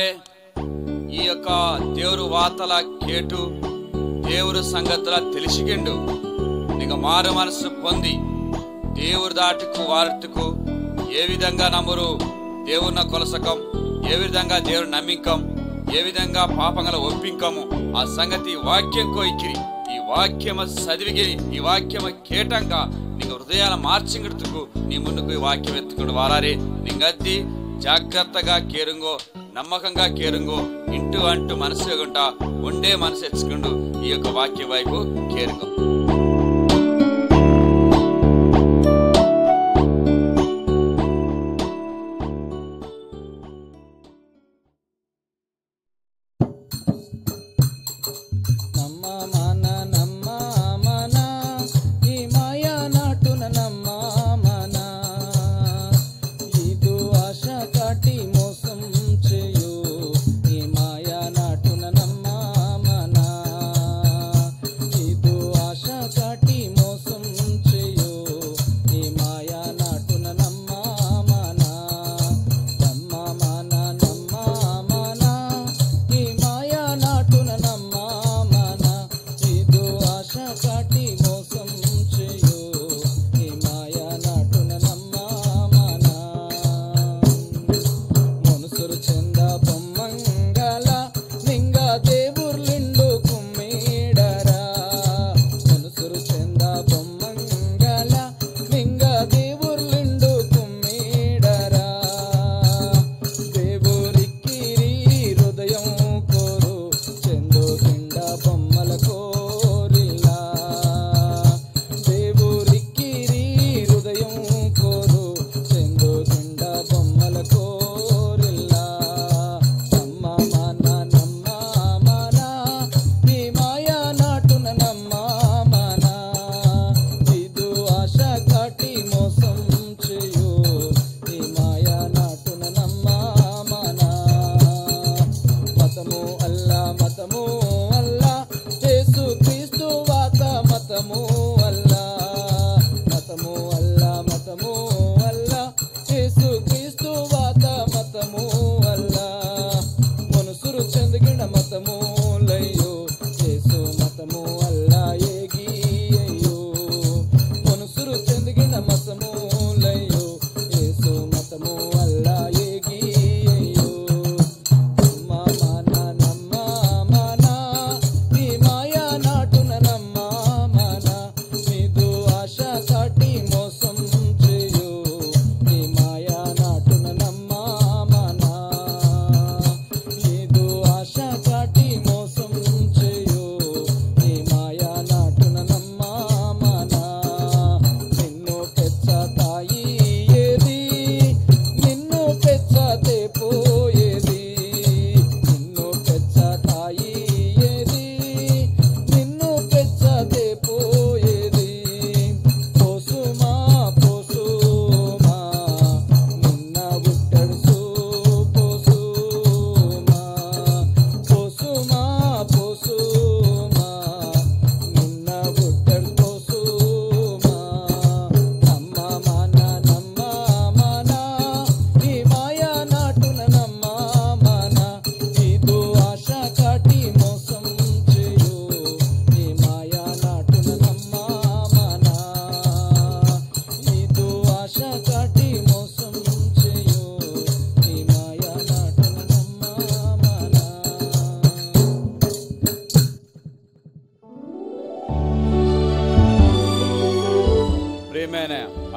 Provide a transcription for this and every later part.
ಅಣ್ಣಮಾರೇ ಈ యొక్క ದೇವರು ವಾತಲ ಕೇಟು ದೇವರು ಸಂಗతుల తెలిసికెండు నీకు మారు మనసు పొంది దేవుడు దాటుకు వార్తకు ఏ విధంగా నమ్మరు దేవుని కొలసకం ఏ విధంగా దేవుడు నమ్మికం ఏ విధంగా పాపంగల ఒప్పింకము ఆ సంగతి వాక్యం కోయికిరి ఈ వాక్యమ చదివిగిరి ఈ వాక్యమ కేటంగా నీకు హృదయాల మార్చింగిడుతుకు నీ ముందుకు ఈ వాక్యం ఎత్తుకుని వారారే నీగద్ది జాగ్రత్తగా కేరుంగో నమ్మకంగా కేరుంగో ఇంటూ అంటూ మనసు గుంటా ఉండే మనసు ఎచ్చుకుంటూ ఈ యొక్క వాక్యం వైపు కేరుంగో.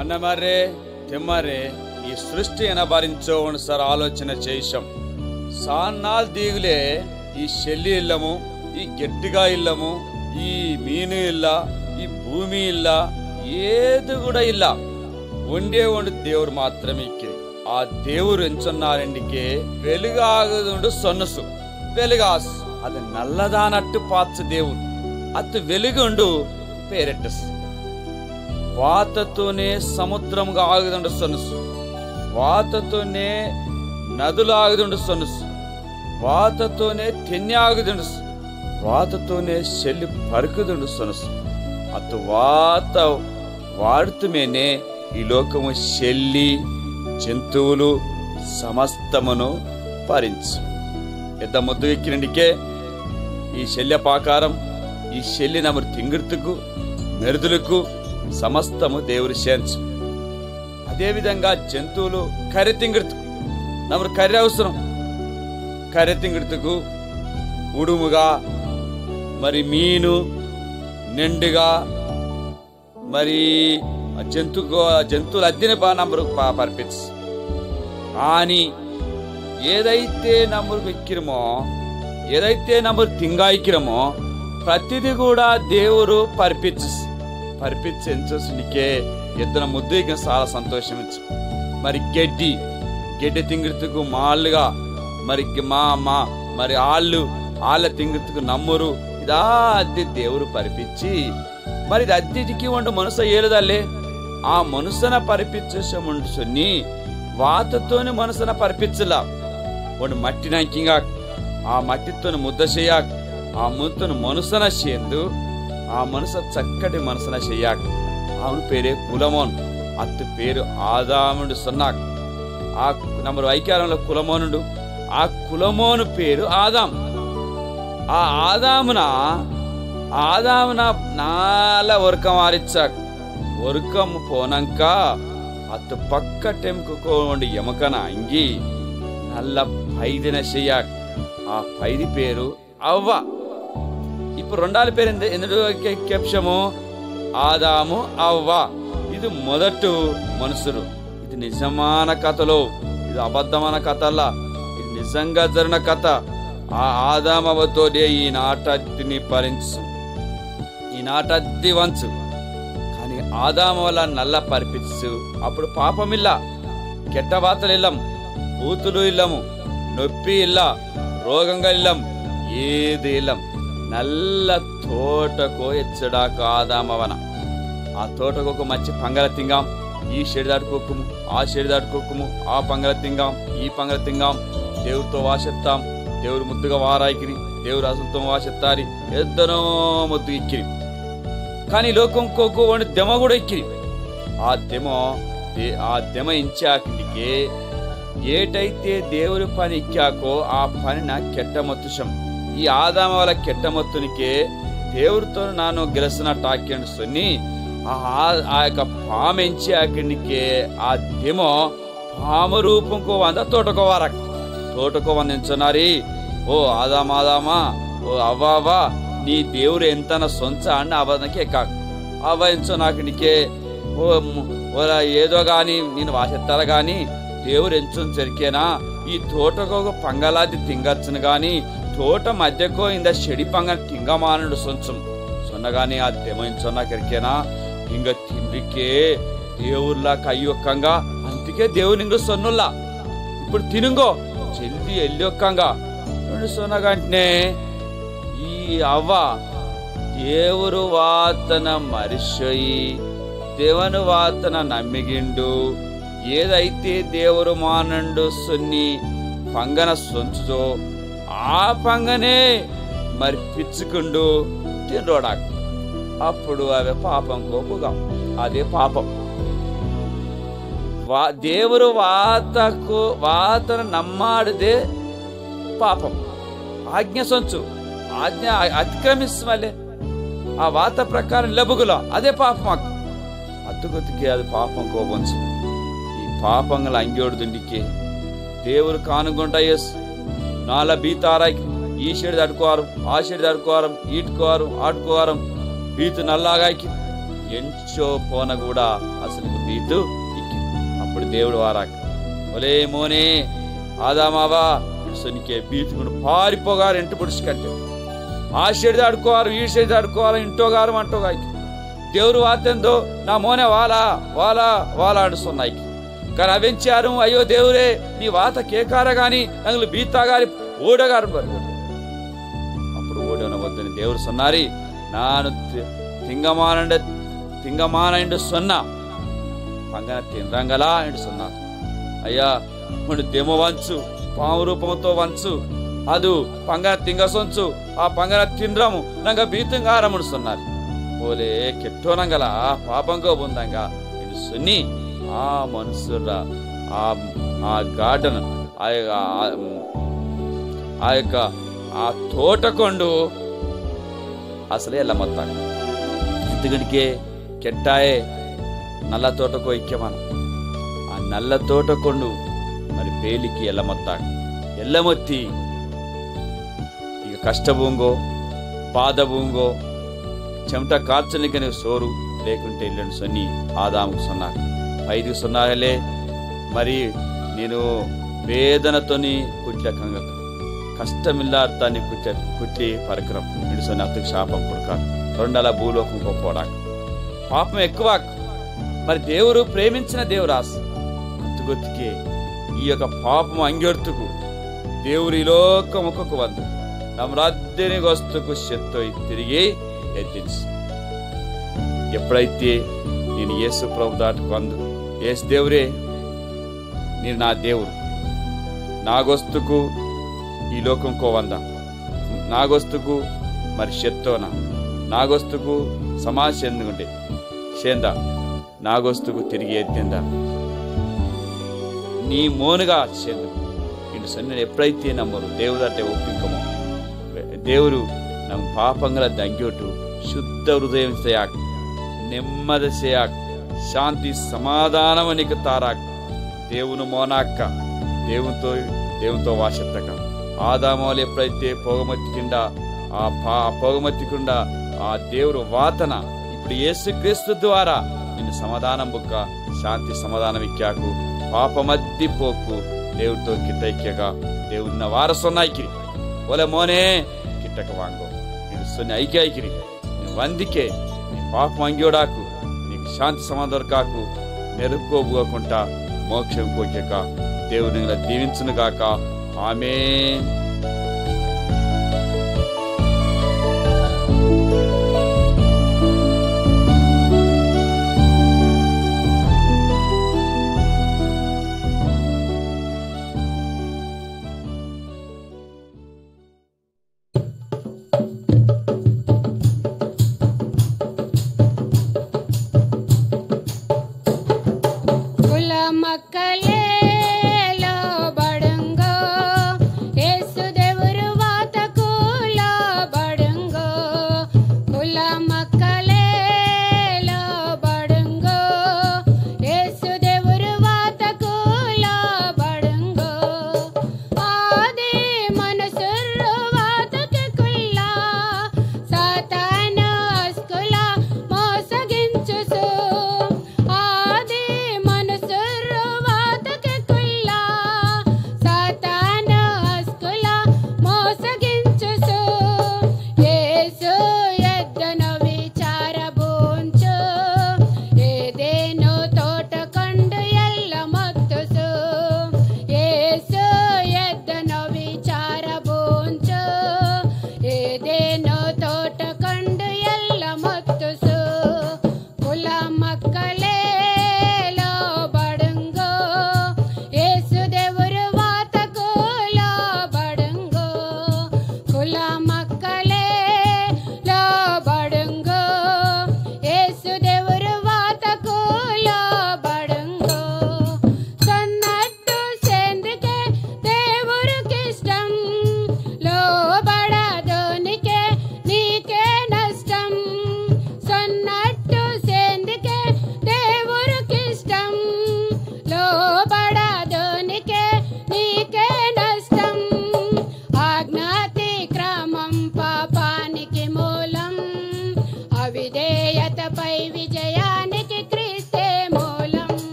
అన్నమారే తెమ్మారే ఈ సృష్టి ఎనబరించో సార్ ఆలోచన చేశాం సాన్నాల్ దీగులే ఈ శల్లి ఇల్లము ఈ గట్టిగా ఇల్లము ఈ మీను ఇల్ల ఈ భూమి ఇల్ల ఏది కూడా ಇಲ್ಲ ಒಂದೇ ಒಂದು ದೇವರು ಮಾತ್ರమే ಇಕ್ಕಿರಿ ಆ ದೇವರು ಎಂಚನ್ನಾರೆಂಡಿಕೆ వెలుగాగదుండు సొన్నసు వెలుగాస్ అది నల్లదానట్టు పాత్స దేవుడు అత్తు వెలుగుండు పేరెట్టస్ వాతతోనే సముద్రంగా ఆగుదుండు సొన్నసు వాతతోనే నదులు ఆగుదుండు సొన్నసు వాతతోనే తెన్ని ఆగుదుండు వాతతోనే చెల్లి పరుకుదుండు సొనసు అత్తు వాత వాడుతుమేనే ఈ లోకము చెల్లి జంతువులు సమస్తమును భరించు ಎದ್ದ ಮುದ್ದು ಇಕ್ಕಿನಂಡಿಕೆ ಈ ಶಲ್ಯಪಾಕಾರಂ ಈ ಶಲ್ಯ ನಮರು తింగిర్తుకు మెరుదులకు సమస్తము దేవుడు చేర్చు. అదేవిధంగా జంతువులు కర్రె తింగిర్తుకు నమరు కర్రె అవసరం. కర్రె తింగిర్తుకు ఉడుముగా మరి మీను నిండుగా మరి జంతువులు అద్దెని నమ్మరు పరిపించు. కానీ ఏదైతే నమ్మరు ఎక్కిరమో ఏదైతే నమ్మరు తింగాయికిరమో ప్రతిదీ కూడా దేవుడు పరిపించే ఎద్దున ముద్దు చాలా సంతోషమించు. మరి గడ్డి తింగిర్తుకు మాళ్ళుగా మరి మరి ఆళ్ళ తింగిర్తుకు నమ్మురు ఇదా అద్దె దేవుడు పరిపించి మరి అద్దెటికి వండు మనసు ఏలుదల్లే ఆ మనసున పరిపించేసముండు సొన్ని వాతతోని మనసున పరిపించలా వండు మట్టినాకింగా ఆ మట్టితో ముద్ద చెయ్యాక ఆ ముద్దను మనసున చేందు ఆ మనసు చక్కటి మనసున చెయ్యాక అవును పేరే కులమోన్ అత్తు పేరు ఆదాముడు సొన్నాక్. ఆ నమ్మరు ఐక్యారంలో కులమోనుడు ఆ కులమోను పేరు ఆదాం. ఆ ఆదామున నాల ఒరకం ఆరిచ్చాక ఒరకం పోనాక అత్తు పక్క టెంకుకోండి ఎమకన అంగి నల్ల పైదిన చెయ్యాక ఆ పైది పేరు అవ్వ. ఇప్పుడు రెండాల పేరు ఎందుకు కెప్షము ఆదాము అవ్వ. ఇది మొదటి మనుషులు. ఇది నిజమైన కథలో ఇది అబద్ధమైన కథల్లా ఇది నిజంగా జరిగిన కథ. ఆ ఆదామవతోనే ఈ నాటద్దిని భరించు ఈ నాటద్ది వంచు. కానీ ఆదామ వల్ల నల్ల పరిపించు అప్పుడు పాపమిల్ల కెట్టబాతలు ఇల్లం బూతులు ఇల్లము నొప్పి ఇల్ల రోగంగా ఇల్లం ఏది ఇల్లం నల్ల తోటకో ఎచ్చడాక ఆదామవన. ఆ తోటకు ఒక మంచి పంగల తింగాం ఈ షెడి దాటుకోకుము ఆ షెడి దాటుకోకుము ఆ పంగల తింగాం ఈ పంగల తింగాం దేవుడితో వాసెత్తాం దేవుడు ముద్దుగా వారాయికిరి దేవుడు అసలుతో వాసెత్తారి ఎద్దనో ముద్దు ఇక్కిరి. కానీ లోకం కోకు వాడి దెమ కూడా ఇక్కిరి. ఆ దెమ ఇంచాకే ఏటైతే దేవుడి పని ఇక్కాకో ఆ పని నా కెట్టమొత్తుషం. ఈ ఆదామ వల్ల కెట్టమొత్తునికే దేవుడితో నాను గెలిసినట్టు ఆక్యండు సొన్ని ఆ యొక్క పాము ఎంచాకే ఆ దెమ పాము రూపంకో వంద తోటకో వందించున్నారి. ఓ ఆదామా ఓ అవ్వా నీ దేవుడు ఎంతన సొంత అన్న అవదనకే కాకు అవ్వయించో నాకు నీకే ఓ ఏదో గాని నేను వాసెత్తాల గాని దేవుడు ఎంచో జరికేనా ఈ తోటకో పంగలాది తింగచ్చును గాని తోట మధ్యకో ఇంద చెడి పంగ తింగమానుడు సొంచం సొన్నగాని ఆ దెమంచొన్నా కెరికేనా ఇంక తిండికే దేవుళ్ళ కయ్యొక్కంగా అందుకే దేవుని ఇంక సొన్నుల్లా ఇప్పుడు తినుగో జల్దీ ఎల్లొక్కంగా సొన్నగంటనే ఈ అవ్వ దేవుడు వాతన మరిషయి దేవుని వాతన నమ్మిగిండు ఏదైతే దేవుడు మానండు సొన్ని పంగన సొంచుతో ఆ పంగనే మరి పిచ్చుకుండు తినరోడాకు అప్పుడు అవే పాపం కోపుగా అదే పాపం. దేవుడు వాతను నమ్మాడిదే పాపం. ఆజ్ఞ సొంచు ఆజ్ఞ అతిక్రమిస్తలే ఆ వాత ప్రకారం లెబుగులో అదే పాపం అత్తుకొత్తికే అది పాపం కోపంచు. ఈ పాపంగల అంగోడుదుండికే దేవుడు కానుగుంటా ఎస్ నాల బీతారాకి ఈ షేడు తడుకోవారం ఆ షేడు తడుకోవారం ఈటుకోవారం ఆడుకోవారం బీతు నల్లాగాకి ఎంచో పోన కూడా అసలు బీతు ఇక్కి అప్పుడు దేవుడు వారాక ఒలే మోనే ఆదామావా ఇసునికే బీతుకుని పారిపోగారు ఇంటి పుడిచి కట్టే ఆ షేడు తడుకోవారు ఈ షేడు తడుకోవారు ఇంటోగారు అంటోగాకి దేవుడు వాతెందో నా మోనే వాలా అడుస్తున్నాయి. కానీ అవించారు అయ్యో దేవుడే నీ వాత కేకార గాని నంగులు బీతాగారి ఓడగారు అప్పుడు ఓడన వద్దని దేవుడు సొన్నారి నాను తింగమానండు సొన్నా పంగన తినరంగలా అండు సొన్నా అయ్యా ఇప్పుడు దెమ వంచు పాము రూపంతో వంచు ಅದು ಪಂಗನ ತಿಂಗಸೊಂಚು ಆ ಪಂಗನ ತಿಂದ್ರಮು ನಂಗ ಬೀತಂಗಾರಮನು ಸೊನ್ನಾರು ಓಲೆ ಕೆಟ್ಟೋನಂಗಲ ಪಾಪಂಗೋ ಬಂದಂಗ ಇದು ಸುನ್ನಿ ಆ ಮನುಷ್ಯರ ಆ ಗಾರ್ಡನ್ ಆ ತೋಟಕೊಂಡು ಅಸಲೇ ಎಲ್ಲ ಮೊತ್ತಾಗ ಎಂತಗಣಿಕೆ ಕೆಟ್ಟಾಯೇ నల్ల తోటకో ఇక్యమాన ఆ నల్ల తోటకొండు మరి పేలికి ఎల్లమొత్తాక ఎల్లమొత్తి ఇక కష్టభూంగో బాధభూంగో చెమట కార్చనికనే సోరు లేకుంటే ఇల్లు సొన్ని ఆదాముకు సొన్నారు 5 సొన్నాలే మరి నేను వేదనతోని కుట్ల కంగ కష్టమిల్లార్తాన్ని కుట్టి పరికరం ఇడు సొన్ని అత్తకు శాపం కొడుక రెండల భూలోకం పోడాక పాపం ఎక్కువ మరి దేవుడు ప్రేమించిన దేవురాస్ అంతుగొత్తికే ఈ యొక్క పాపము అంగెర్తుకు దేవుడు ఈ లోకముకు వందు ನಮ್ಮ రాజ్యానికొస్తుకు శక్తి తిరిగి ఎత్తించు ఎప్పుడైతే నేను యేసు ప్రభు దాటుకు వందు యేసు దేవుడే నేను నా దేవుడు నాగొస్తుకు ఈ లోకంకో వంద నాగొస్తుకు మరి శక్తోన నాగొస్తుకు సమాజ చెందుకుంటే చేందా నాగొస్తుకు తిరిగి ఎత్తిందా నీ మోనుగా చెందు ఇంటి సొన్న ఎప్పుడైతే నమ్మరు దేవుడంటే ఒప్పింకమో దేవుడు ನಮ್ಮ ಪಾಪಂಗಳ ದಂಗ್ಯೋಟು ಶುದ್ಧ ಹೃದಯ ಸೇಯಾಕ್ ನೆಮ್ಮದಿ ಸೇಯಾಕ್ ಶಾಂತಿ ಸಮಾಧಾನವನಿಗೆ ತಾರಾಕ್ దేవుని మోనాక్క దేవునితో వాసెత్తక ఆదాములు ఎప్పుడైతే పొగమత్తికుండా పొగమత్తికుండా ఆ దేవుడు వాతన ఇప్పుడు యేసుక్రీస్తు ద్వారా నిన్ను సమాధానం బుక్క శాంతి సమాధానం ఇక్కాకు పాపమద్ది పోకు దేవుడితో కిట్టైక్యగా దేవున్న వారసొన్నాయికిరి ఒలే మోనే కిట్టక వాంగో నేను సొన్ని ఐక్యాయికిరి నేను వందికే నీ పాపం అంగ్యోడాకు నీకు శాంతి సమాధానం కాకు నెరుపుకోబోకుండా మోక్షం కోక్యక దేవుని దీవించును గాక ఆమేన్.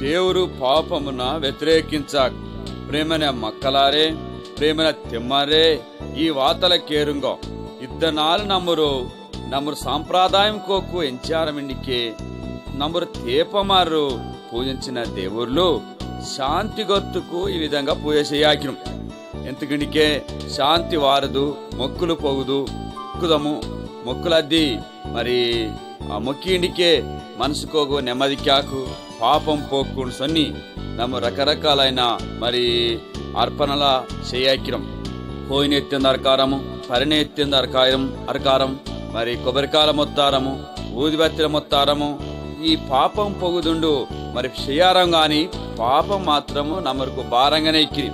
దేవుడు పాపమున వ్యతిరేకించాక ప్రేమన మక్కలారే ಪ್ರೇಮನ ತೆಮ್ಮಾರೇ ಈ ವಾತಲ ಕೇರುಂಗೋ ಇದ್ದ ನಾಲ್ ನಮ್ಮರು సాంప్రదాయం ఎంచారమిండికే నమ్మరు తేపమారు పూజించిన దేవుళ్ళు శాంతి గొత్తుకు ఈ విధంగా పూజ చేయాకిను. ఎందుకంటే శాంతి వారదు, మొక్కులు పోగుదు, మొక్కుదము మొక్కులద్ది మరి ఆ మొక్కిండికే మనసుకోగు నెమ్మది క్యాకు పాపం పోకుండా సొన్ని నమ్మ రకరకాలైన మరి అర్పణల చేయాకిరం. పోయిన ఎత్తింది అరకారము, పరిణ ఎత్తింది అరకారం, మరి కొబ్బరికాయల మొత్తారము, ఊదిబత్తెల మొత్తారము, ఈ పాపం పొగుదుండు మరి చేయారం గాని పాపం మాత్రము నమ్మరుకు భారంగానే ఎక్కిరి.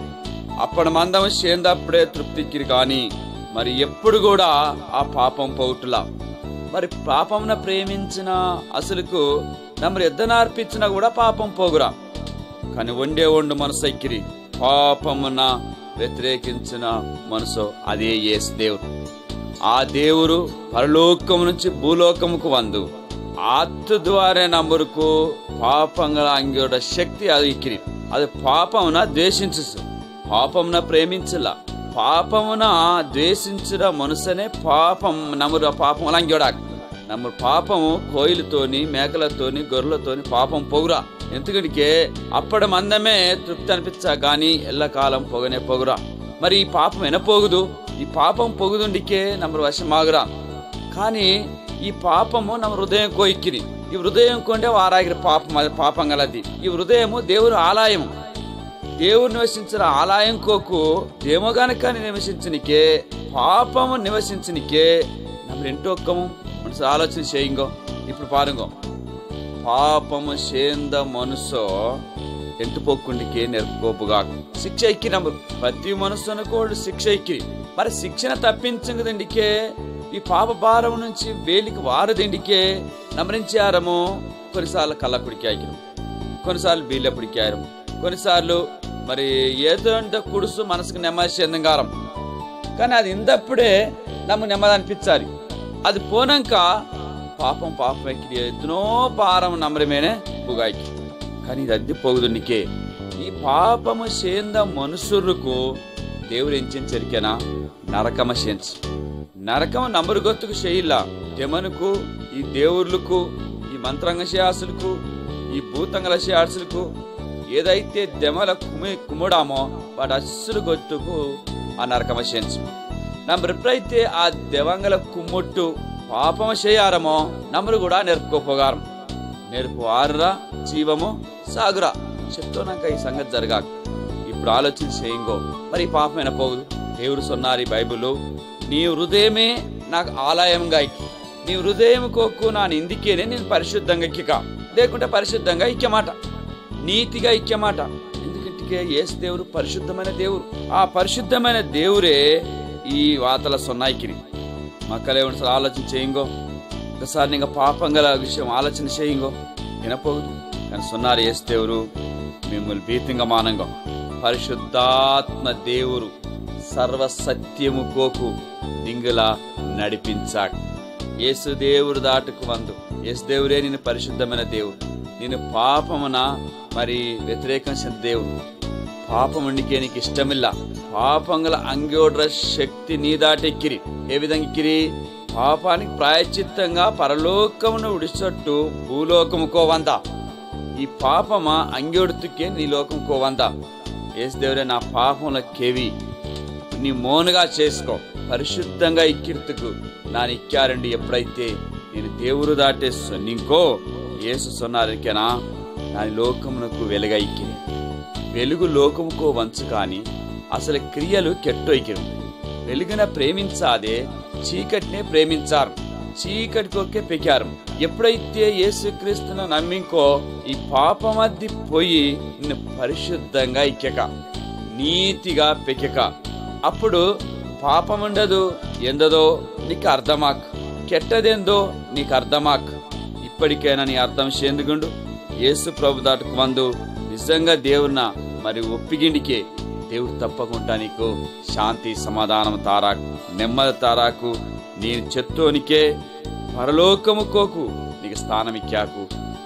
అప్పటి మందము చేందప్పుడే తృప్తిక్కిరి కానీ మరి ఎప్పుడు కూడా ఆ పాపం పోగుట్లా. మరి పాపమున ప్రేమించిన అసలుకు నమ్మరు ఎద్దనార్పించినా కూడా పాపం పోగురా. కానీ వండు మనసు ఎక్కిరి పాపమున వ్యతిరేకించిన మనసు అదే యేసు దేవుడు. ఆ దేవుడు పరలోకము నుంచి భూలోకముకు వందు ఆత్తు ద్వారా నమ్మరుకు పాపంగా అంగోడ శక్తి అది ఇక్కిరి. అది పాపమున ద్వేషించు, పాపమున ప్రేమించలా. పాపమున ద్వేషించిన మనసునే పాపం నమ్మరు. పాపం అలా అంగోడా నమ్మరు. పాపము కోయిలతోని, మేకలతోని, గొర్రెలతోని పాపం పొగురా. ఎందుకంటే అప్పటి మందమే తృప్తి అనిపించా కానీ ఎల్లకాలం పొగనే పొగురా. మరి ఈ పాపం ఎనపోగుదు, ఈ పాపం పొగుదుండికే నమ్మరు వశమాగురా. కానీ ఈ పాపము నమ్మ హృదయం కోయిక్కిరి. ఈ హృదయం కొండే వారాగిరి పాపం గలది. ఈ హృదయము దేవుని ఆలయము, దేవుడు నివసించిన ఆలయం కోకు దేమో గనక నివసించనికే పాపము నివసించనికే నమ్మ ఎంటొక్కము మనసు ఆలోచన చేయింగో. ఇప్పుడు పారుగో పాపము చేంద మనసు ఎంటుపోకుండికే నెరుపుకోపుగా శిక్ష ఎక్కి నమ్మరు. ప్రతి మనసును కూడా శిక్ష ఎక్కి మరి శిక్షణ తప్పించదండికే ఈ పాప భారం నుంచి వేలికి వారదిండికే నమరించారము. కొన్నిసార్లు కళ్ళకుడికి ఆగిరం, కొన్నిసార్లు బీళ్ళపుడికి ఆగిరం, కొన్నిసార్లు మరి ఏదో కుడుసు మనసుకు నెమ్మది చెందంగారం. కానీ అది ఇందప్పుడే నమ్ము నెమ్మది అనిపించాలి. అది పోనాక పాపం ఎక్కి ఎన్నో భారం నమ్మరమేనే పుగాయికి. కానీ ఇది అద్దె పోగుదునికే ఈ పాపము చేంద మనుషులకు దేవుడు ఎంచెరికేనా నరకమ చేంచు. నరకం నమ్మరు గొత్తుకు చేయిల్లా. దెమనుకు, ఈ దేవుళ్ళకు, ఈ మంత్రంగ చేయాసులకు, ఈ భూతంగల చేయాసులకు ఏదైతే దెమల కుమ్ముడామో వాటి అస్సులు గొత్తుకు ఆ నరకమ చేంచు. నమ్మరు ఎప్పుడైతే ఆ దెవంగల కుమ్ముట్టు పాపమ చేయారమో నమ్మరు కూడా నెరుపుకోపోగారం. నెరుపు ఆరురా జీవము సాగురా. చెప్తున్నాక ఈ సంగతి జరగాక ఇప్పుడు ఆలోచన చేయింగో. మరి పాపమైన పోగుదు. దేవుడు సొన్నారు బైబిల్, నీ హృదయమే నాకు ఆలయంగా ఇక్కి, నీ హృదయం కోక్కు నా ఇందుకేనే నేను పరిశుద్ధంగా ఇక్కిక, లేకుంటే పరిశుద్ధంగా ఇక్కమాట, నీతిగా ఇక్కమాట. ఎందుకంటే యేసు దేవుడు పరిశుద్ధమైన దేవుడు. ఆ పరిశుద్ధమైన దేవుడే ఈ వాతల సొన్నాయికిరి. మక్కలేవుని సార్ ఆలోచన చేయింగో. ఒకసారి నీకు పాపం గల విషయం ఆలోచన చేయింగో. వినపోదు కానీ సొన్నారు యేసు దేవుడు మిమ్మల్ని భీతంగా మానంగా పరిశుద్ధాత్మ దేవుడు సర్వసత్యము కోకు నింగులా నడిపించాక యేసు దేవుడు దాటుకు వందు. యేసు దేవుడే నిన్ను పరిశుద్ధమైన దేవుడు, నిన్ను పాపమున మరి వ్యతిరేకించిన దేవుడు. పాపముండికే నీకు ఇష్టమిల్ల. పాపంగల అంగోడ్ర శక్తి నీ దాటెక్కిరి. ఏ విధంగా ఎక్కిరి? పాపానికి ప్రాయశ్చిత్తంగా పరలోకమును విడిచొట్టు భూలోకము కోవందా. ఈ పాపమా అంగోడుతుకే నీ లోకం కోవందా. యేసు దేవుడే నా పాపంలో కేవి నీ మోనుగా చేసుకో, పరిశుద్ధంగా ఇక్కిర్తుకు నా ఇక్కారండి. ఎప్పుడైతే నేను దేవుడు దాటే సొన్నింకో యేసు సొన్నారికేనా నా లోకమునకు వెలుగా ఇక్కిరి. వెలుగు లోకముకో వంచు కాని అసలు క్రియలు కెట్టొయికిరు. వెలుగున ప్రేమించాదే చీకటినే ప్రేమించారు, చీకటికొక్కే పెకారు. ఎప్పుడైతే యేసుక్రీస్తును నమ్మింకో ఈ పాపమద్ది పోయి నిన్ను పరిశుద్ధంగా ఇక్కక, నీతిగా పెక్కక, అప్పుడు పాపముండదు. ఎందదో నీకు అర్థమాక్, కెట్టదేందో నీకు అర్థమాక్. ఇప్పటికైనా నీ అర్థం చేందుకుండు. యేసు ప్రభు దాటుకు వందు. నిజంగా దేవున్న మరి ఒప్పిగిండికే దేవుడు తప్పకుండా నీకు శాంతి సమాధానం తారాకు, నెమ్మది తారాకు. నేను చెత్తోనికే పరలోకము కోకు నీకు స్థానం ఇక్కాకు,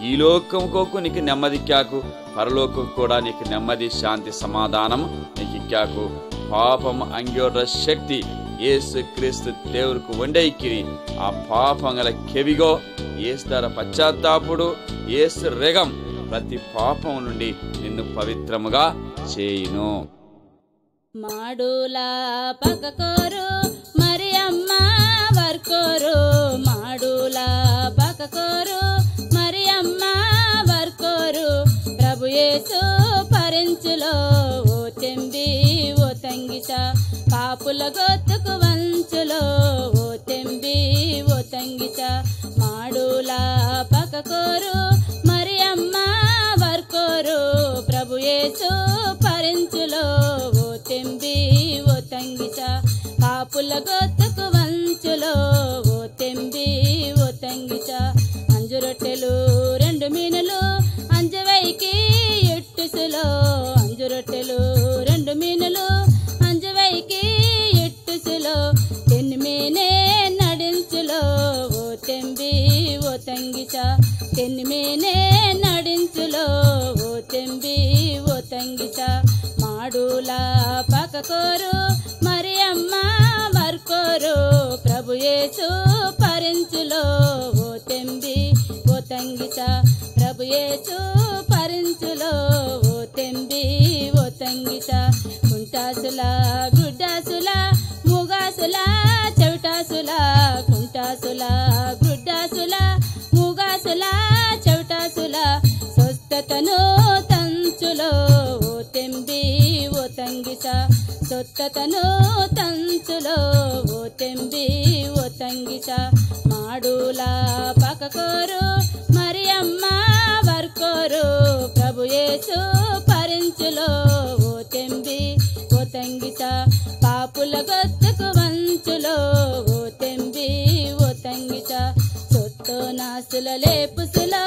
ఈ లోకము కోకు నీకు నెమ్మది ఇక్కాకు, పరలోకం కూడా నీకు నెమ్మది శాంతి సమాధానం నీకు ఇక్కాకు. పాపం అంగోడ్ర శక్తి యేసు క్రీస్తు దేవుడికి వండైకిరి. ఆ పాపంగల కెవిగో యేసు ధర పశ్చాత్తాపుడు, యేసు రెగం ప్రతి పాపం నుండి నిన్ను నిన్ను పవిత్రముగా చేయును. మాడులా పక్కకోరు మరి అమ్మ వర్కోరు, మాడులా పక్కకోరు మరి అమ్మ వర్కోరు. ప్రభు యేసు పరించులో ఓ తెంబి ఓ తంగిస, పాపుల గొత్తుకు వంచులో ఓ తెంబి ఓ తంగిస. మాడులా పక్కకోరు మరి అమ్మ వర్కోరు, ప్రభు యేసు పరించులో ఓ తెంబి ఓ తంగిస, పాపుల గొత్తుకు వంచులో ఓ తెంబి ఓ తంగిస. అంజు రొట్టెలు 2 మీనులు అంజవైకి ఎట్టుసులో, అంజు రొట్టెలు 2 మీనులు అంజవైకి ఎట్టుసులో. తెన్నిమీనే నడించులో ఓ తెంబి ఓ తంగిస, తెన్నిమీనే నడించులో ఓ తెంబి ఓ తంగిస. మాడులా పక్కకోరు మరి అమ్మ వర్కోరు, ప్రభు యేసు పరించులో ఓ తెంబి ఓ తంగిస, ప్రభు యేసు పరించులో ఓ తెంబి ఓ తంగిస. కుంటాసుల గుడ్డాసుల ముగాసుల చెవిటాసుల, కుంటాసుల గుడ్డాసుల ముగాసుల చెవిటాసుల. స్వస్థతను తంచులో ఓ తెంబి ఓ తంగిస, స్వస్థతను తంచులో ఓ తెంబి ఓ తంగిస. మాడులా పక్కకోరు మరి అమ్మ వర్కోరు, ప్రభు యేసు పరించులో ఓ తెంబి ఓ తంగిస, పాపుల గొత్తుకు వంచులో ఓ తెంబి ఓ తంగిస. సొత్తు నాసుల లేపుసులో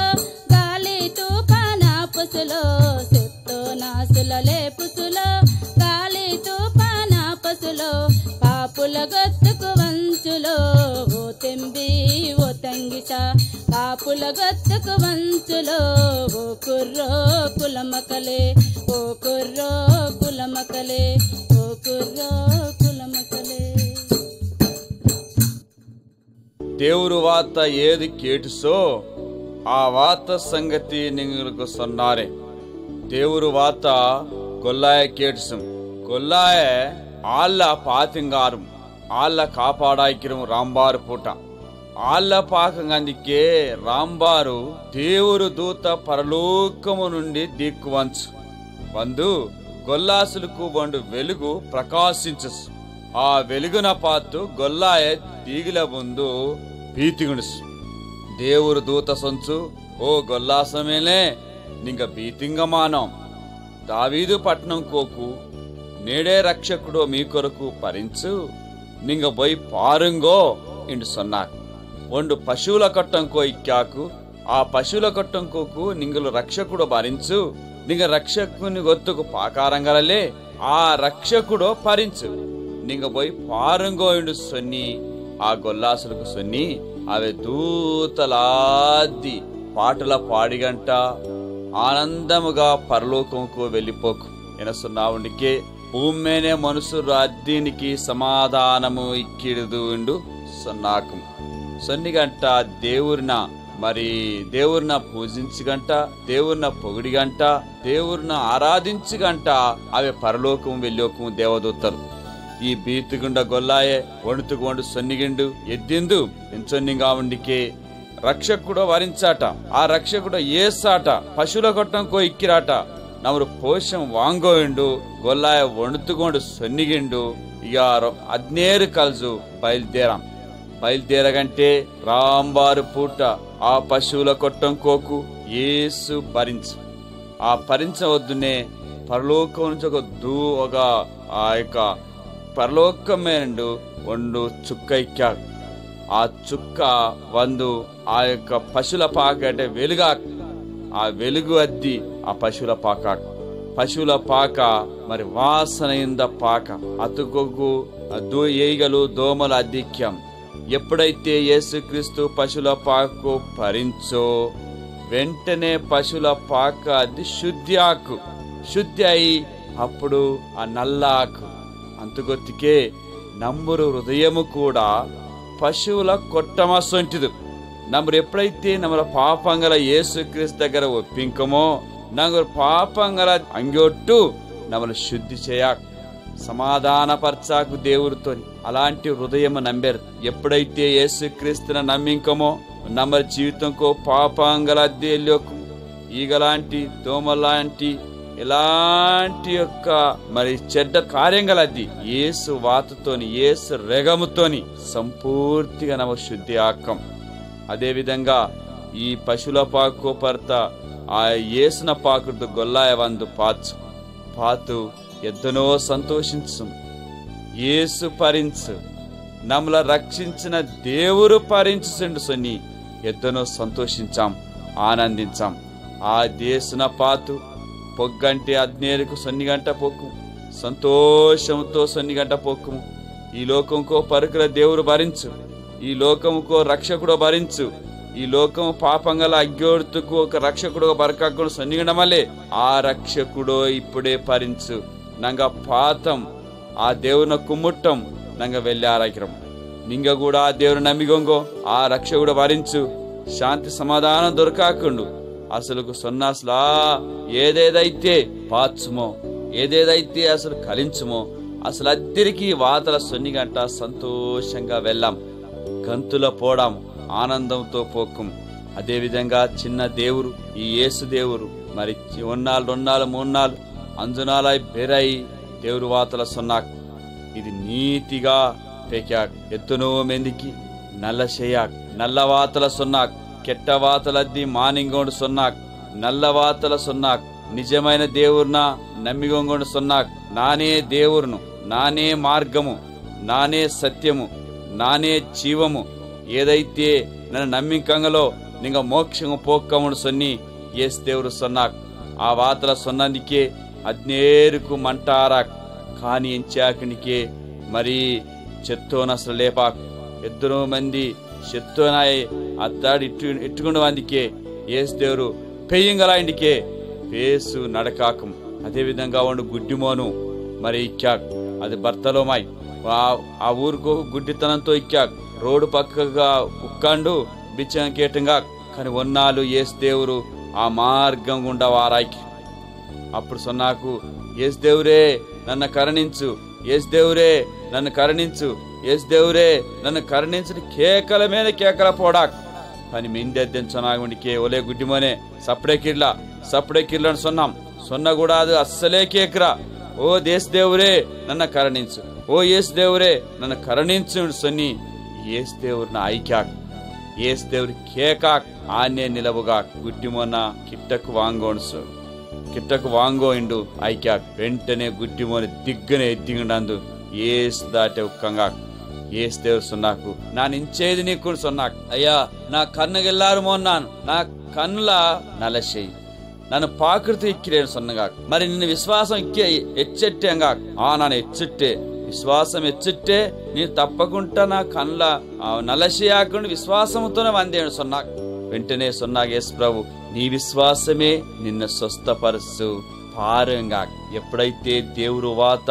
గాలి తుఫానా పుసులో, సొత్తు నాసుల లేపుసులో గాలి తుఫానా పుసులో. పాపుల గొత్తుకు వంచులో ఓ తెంబి ఓ తంగిస, పాపుల గొత్తుకు వంచులో ఓ కుర్రో కులమకలే, ఓ కుర్రో కులమకలే, ఓ కుర్రో కులమకలే. ದೇವರು ವಾತ ಏದು ಕೇಟಿಸೋ ಆ ವಾತ ಸಂಗತಿ ನಿಂಗು ಸೊನ್ನಾರೆ. ದೇವರು ವಾತ ಕೊಲ್ಲಾಯ ಕೇಟಿಸಂ, ಕೊಲ್ಲಾಯ ಆಲ್ಲ ಪಾತಿಂಗಾರು ಆಲ್ಲ ಕಾಪಾಡಾಯ್ಕಿರು ರಾಂಬಾರು ಪೂಟ ఆళ్ళ పాకంగందుకే రాంబారు దేవురు దూత పరలోకము నుండి దిక్కువంచు వందు గొల్లాసులకు వండు వెలుగు ప్రకాశించసు. ఆ వెలుగున పాతు గొల్లాయ దీగిల ముందు భీతిగుండుసు. దేవురు దూత సొంచు ఓ గొల్లాసమేలే నింగ భీతింగమానం. దావీదు పట్నం కోకు నేడే రక్షకుడు మీ కొరకు పరించు, నింగ పోయి పారుంగో ఇండు సొన్నారు. ಒಂದು పశువుల కొట్టంకో ఇక్కాకు, ఆ పశువుల కొట్టంకోకు నింగలు రక్షకుడు భరించు, నింగ రక్షకుని గొత్తుకు పాకారంగలలే ఆ రక్షకుడు పరించు, నింగ పోయి పారుంగో ఇండు సొన్ని. ఆ గొల్లాసులకు సొన్ని అవి దూతలాది పాటల పాడిగంట ఆనందముగా పరలోకంకు వెళ్ళిపోకు ఎనసున్నావుండికే భూమేనే మనుషులు అద్దీనికి సమాధానము ఇక్కిడుదు ఇండు సొన్నాకు. సొన్నిగంట దేవురిన పూజించగంట, దేవురిన పొగిడిగంట, దేవురిన ఆరాధించగంట అవి పరలోకం వెళ్ళోకం దేవదూతలు. ఈ బీతుగుండ గొల్లాయే వణుతుకు వండు సొన్నిగిండు ఎద్దిందు ఎంచొన్నిగా ఉండికే రక్షకుడు వరించాట. ఆ రక్షకుడు ఏసాట పశువుల కొట్టంకో ఇక్కిరాట. నమరు పోషం వాంగోయిండు గొల్లాయ వణుతుకోండు సొన్నిగిండు. ఇక అద్నేరు కలుసు బయలుదేరగంటే రాంబారు పూట ఆ పశువుల కొట్టంకోకు ఏసు భరించు. ఆ భరించవద్దునే పరలోకం నుంచి ఒక ఆ యొక్క పరలోకమే నుండి వండు చుక్క ఇక్కాడు. ఆ చుక్క వందు ఆ యొక్క పశువుల పాక అంటే వెలుగా, ఆ వెలుగు అద్ది ఆ పశువుల పశువుల పాక మరి వాసనైంద పాక అతుకొగ్గు ఈగలు దోమల అధిక్యం. ఎప్పుడైతే యేసుక్రీస్తు పశువుల పాకు భరించో వెంటనే పశువుల పాక అది శుద్ధి అయి అప్పుడు ఆ నల్ల ఆకు అంతుగొత్తికే నమ్మురు హృదయము కూడా పశువుల కొట్టమ సొంటిదు. నమ్మరు ఎప్పుడైతే నమ్మల పాపంగల యేసుక్రీస్తు దగ్గర ఒప్పింకమో ನಂಗೆ ಪಾಪಂಗಲ ಅಂಗ್ಯೊಟ್ಟು ನಮ್ಮನ್ನು శుద్ధి చేయక్ సమాధానపరచాకు దేవుడితోని. అలాంటి హృదయం నంబేరు. ఎప్పుడైతే యేసుక్రీస్తుని నమ్మింకమో నమ్మ జీవితంకో పాపంగలద్ది వెళ్ళోకు ఈగలాంటి దోమలాంటి ఎలాంటి యొక్క మరి చెడ్డ కార్యంగలద్ది యేసు వాతతోని యేసు రెగముతోని సంపూర్తిగా నమ్మ శుద్ధి ఆక్కం. అదేవిధంగా ఈ పశువుల పాకు పర్త ఆ యేసున పాకుడు గొల్లాయ వందు పాతు ఎద్దనో సంతోషించు. యేసు పరించు నమ్మల రక్షించిన దేవుడు పరించుండు సొన్ని ఎద్దనో సంతోషించాం, ఆనందించాం. ఆ దేశున పాతు పొగ్గంటే 17కు 9 గంట పొక్కు సంతోషంతో 9 గంట పొక్కుము. ఈ లోకంకో పరుకుల దేవుడు భరించు, ఈ లోకముకో రక్షకుడు భరించు. ఈ లోకం పాపంగల అగ్యోడుతుకు ఒక రక్షకుడు బరకకుడు సొన్నిగడమలే ఆ రక్షకుడో ఇప్పుడే పరించు. నంగ పాతం ఆ దేవుని కుమ్ముట్టం నంగ వెళ్ళి ఆరాకిరం నింగ కూడా ఆ దేవుని నమ్మిగొంగో ఆ రక్షకుడు భరించు. శాంతి సమాధానం దొరకాకుండు. అసలుకు సొన్నాసులా ఏదేదైతే పాచుమో ఏదేదైతే అసలు కలించుమో అసలు అద్దరికి వాతల 9 గంట సంతోషంగా వెళ్ళాం, గంతుల పోడాం, ఆనందంతో పోకం. అదేవిధంగా చిన్న దేవుడు ఈ యేసు దేవుడు మరి 1 నాள் 2 నాள் 3 నాள் అంజునాలై బెరై దేవుడు వాతల సొన్నాక్ ఇది నీతిగా పెకాక్ ఎత్తునో మెందికి నల్ల షేయాక్ నల్ల వాతల సొన్నాక్ కెట్ట వాతలద్ది మానింగోడు సొన్నాక్ నల్ల వాతల సొన్నాక్ నిజమైన దేవుర్నా నమ్మిగొంగోడు సొన్నాక్ నానే దేవురును నానే మార్గము నానే సత్యము నానే జీవము ఏదైతే నన్ను నమ్మికంగలో నింగ మోక్షము పోక్కముడు సొన్ని ఏసు దేవుడు సొన్నాక్ ఆ వాతల సొన్నందుకే 17కు మంటారాక్ కానీ ఎంచాకనికే మరి చెత్తోనసలు లేపాక్ ఎద్దరో మంది చెత్తోనాయి అత్తాడు ఇట్టుకుండు అందుకే ఏసు దేవుడు పెయ్యంగల ఇంటికే పేసు నడకాకం. అదేవిధంగా వాడు గుడ్డిమోను మరి ఇక్కాక్ అది భర్తలోమాయి ఆ ఊరుకు గుడ్డితనంతో ఇక్కాక్ రోడ్డు పక్కగా ఉక్కండు బిచ్చంకేటంగా కానీ ఉన్నాళ్ళు ఏసు దేవుడు ఆ మార్గం గుండా వారాయికి. అప్పుడు సొన్నాకు ఏసు దేవురే నన్ను కరుణించు, ఏసు దేవురే నన్ను కరుణించు, ఏసు దేవురే నన్ను కరుణించు కేకల మీద కేకల పోడాక్ పని మెందెద్దించనాగుండికే ఒలే గుడ్డిమోనే సప్పుడే కిర్లని సొన్నాం సొన్న కూడా అది అస్సలే కేకరా. ఓ దేశ దేవురే నన్ను కరుణించు, ఓ ఏసు దేవురే నన్ను కరుణించు సొన్ని ఏసు దేవుడిని ఐక్యాక్ ఏసు దేవుడి కేకాక్ ఆనే నిలవుగా గుడ్డిమోన కిట్టకు వాంగోయిండు ఐక్యాక్ వెంటనే గుడ్డిమోని దిగ్గనే ఎద్దిండందు ఏసు దాటే ఉక్కంగా ఏసు దేవుడు సొన్నాకు నానించేది నీకు సొన్నాకు అయ్యా నా కన్నుగెల్లారు మోన్నాను నా కన్నుల నలసేయి నన్ను పాకృతి ఇక్కిరేను సొన్నగా మరి నిన్ను విశ్వాసం ఎచ్చెట్టేంగా నాను ఎచ్చుట్టే విశ్వాసం ఎచ్చుట్టే నేను తప్పకుండా నా కన్నుల నలసేయాకుండా విశ్వాసంతోనే వందేడు సొన్నాకు. వెంటనే సొన్నాగా యేసు ప్రభు నీ విశ్వాసమే నిన్ను స్వస్థపరచు పారంగా. ఎప్పుడైతే దేవుడు వాత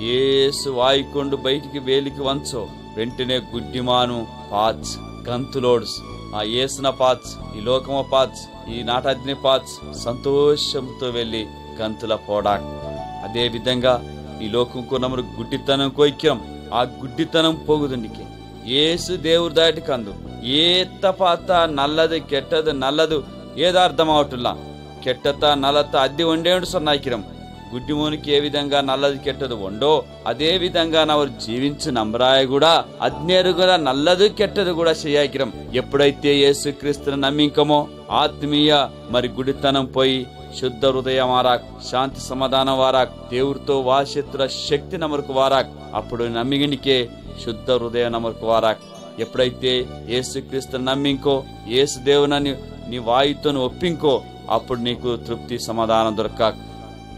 యేసు వాయుకొండు బయటికి వేలికి వంచో వెంటనే గుడ్డిమాను పాచ్ గంతులోడ్స్ ఆ యేసున పాచ్ ఈ లోకమ పాచ్ ఈ నాటాగ్ని పాచ్ సంతోషంతో వెళ్ళి గంతుల పోడాక్. అదే విధంగా ఈ లోకంకు నమ్మరు గుడ్డితనం కొయ్యం ఆ గుడ్డితనం పోగుదునికి యేసు దేవుడు దాటి కందు ఏత్త పాత నల్లదు కెట్టదు నల్లదు ఏదో అర్థం అవటుల్లా కెట్టత నల్లత అద్దె వండేడు సొన్నాకిరం గుడ్డిమోనికి ఏ విధంగా నల్లది కెట్టదు వండో అదే విధంగా నవరు జీవించు నంబరాయ కూడా అజ్ఞేరు కూడా నల్లదు కెట్టదు కూడా చేయాకిరం. ఎప్పుడైతే యేసుక్రీస్తును నమ్మింకమో ఆత్మీయ మరి గుడితనం పోయి శుద్ధ హృదయం వారాక్ శాంతి సమాధానం వారాక్ దేవుడితో వాశత్ర శక్తి నమరుకు వారాక్ అప్పుడు నమ్మిగినికే శుద్ధ హృదయం నమరుకు వారాక్. ఎప్పుడైతే యేసుక్రీస్తును నమ్మింకో యేసు దేవునని నీ వాయుతో ఒప్పింకో అప్పుడు నీకు తృప్తి సమాధానం దొరకాక్.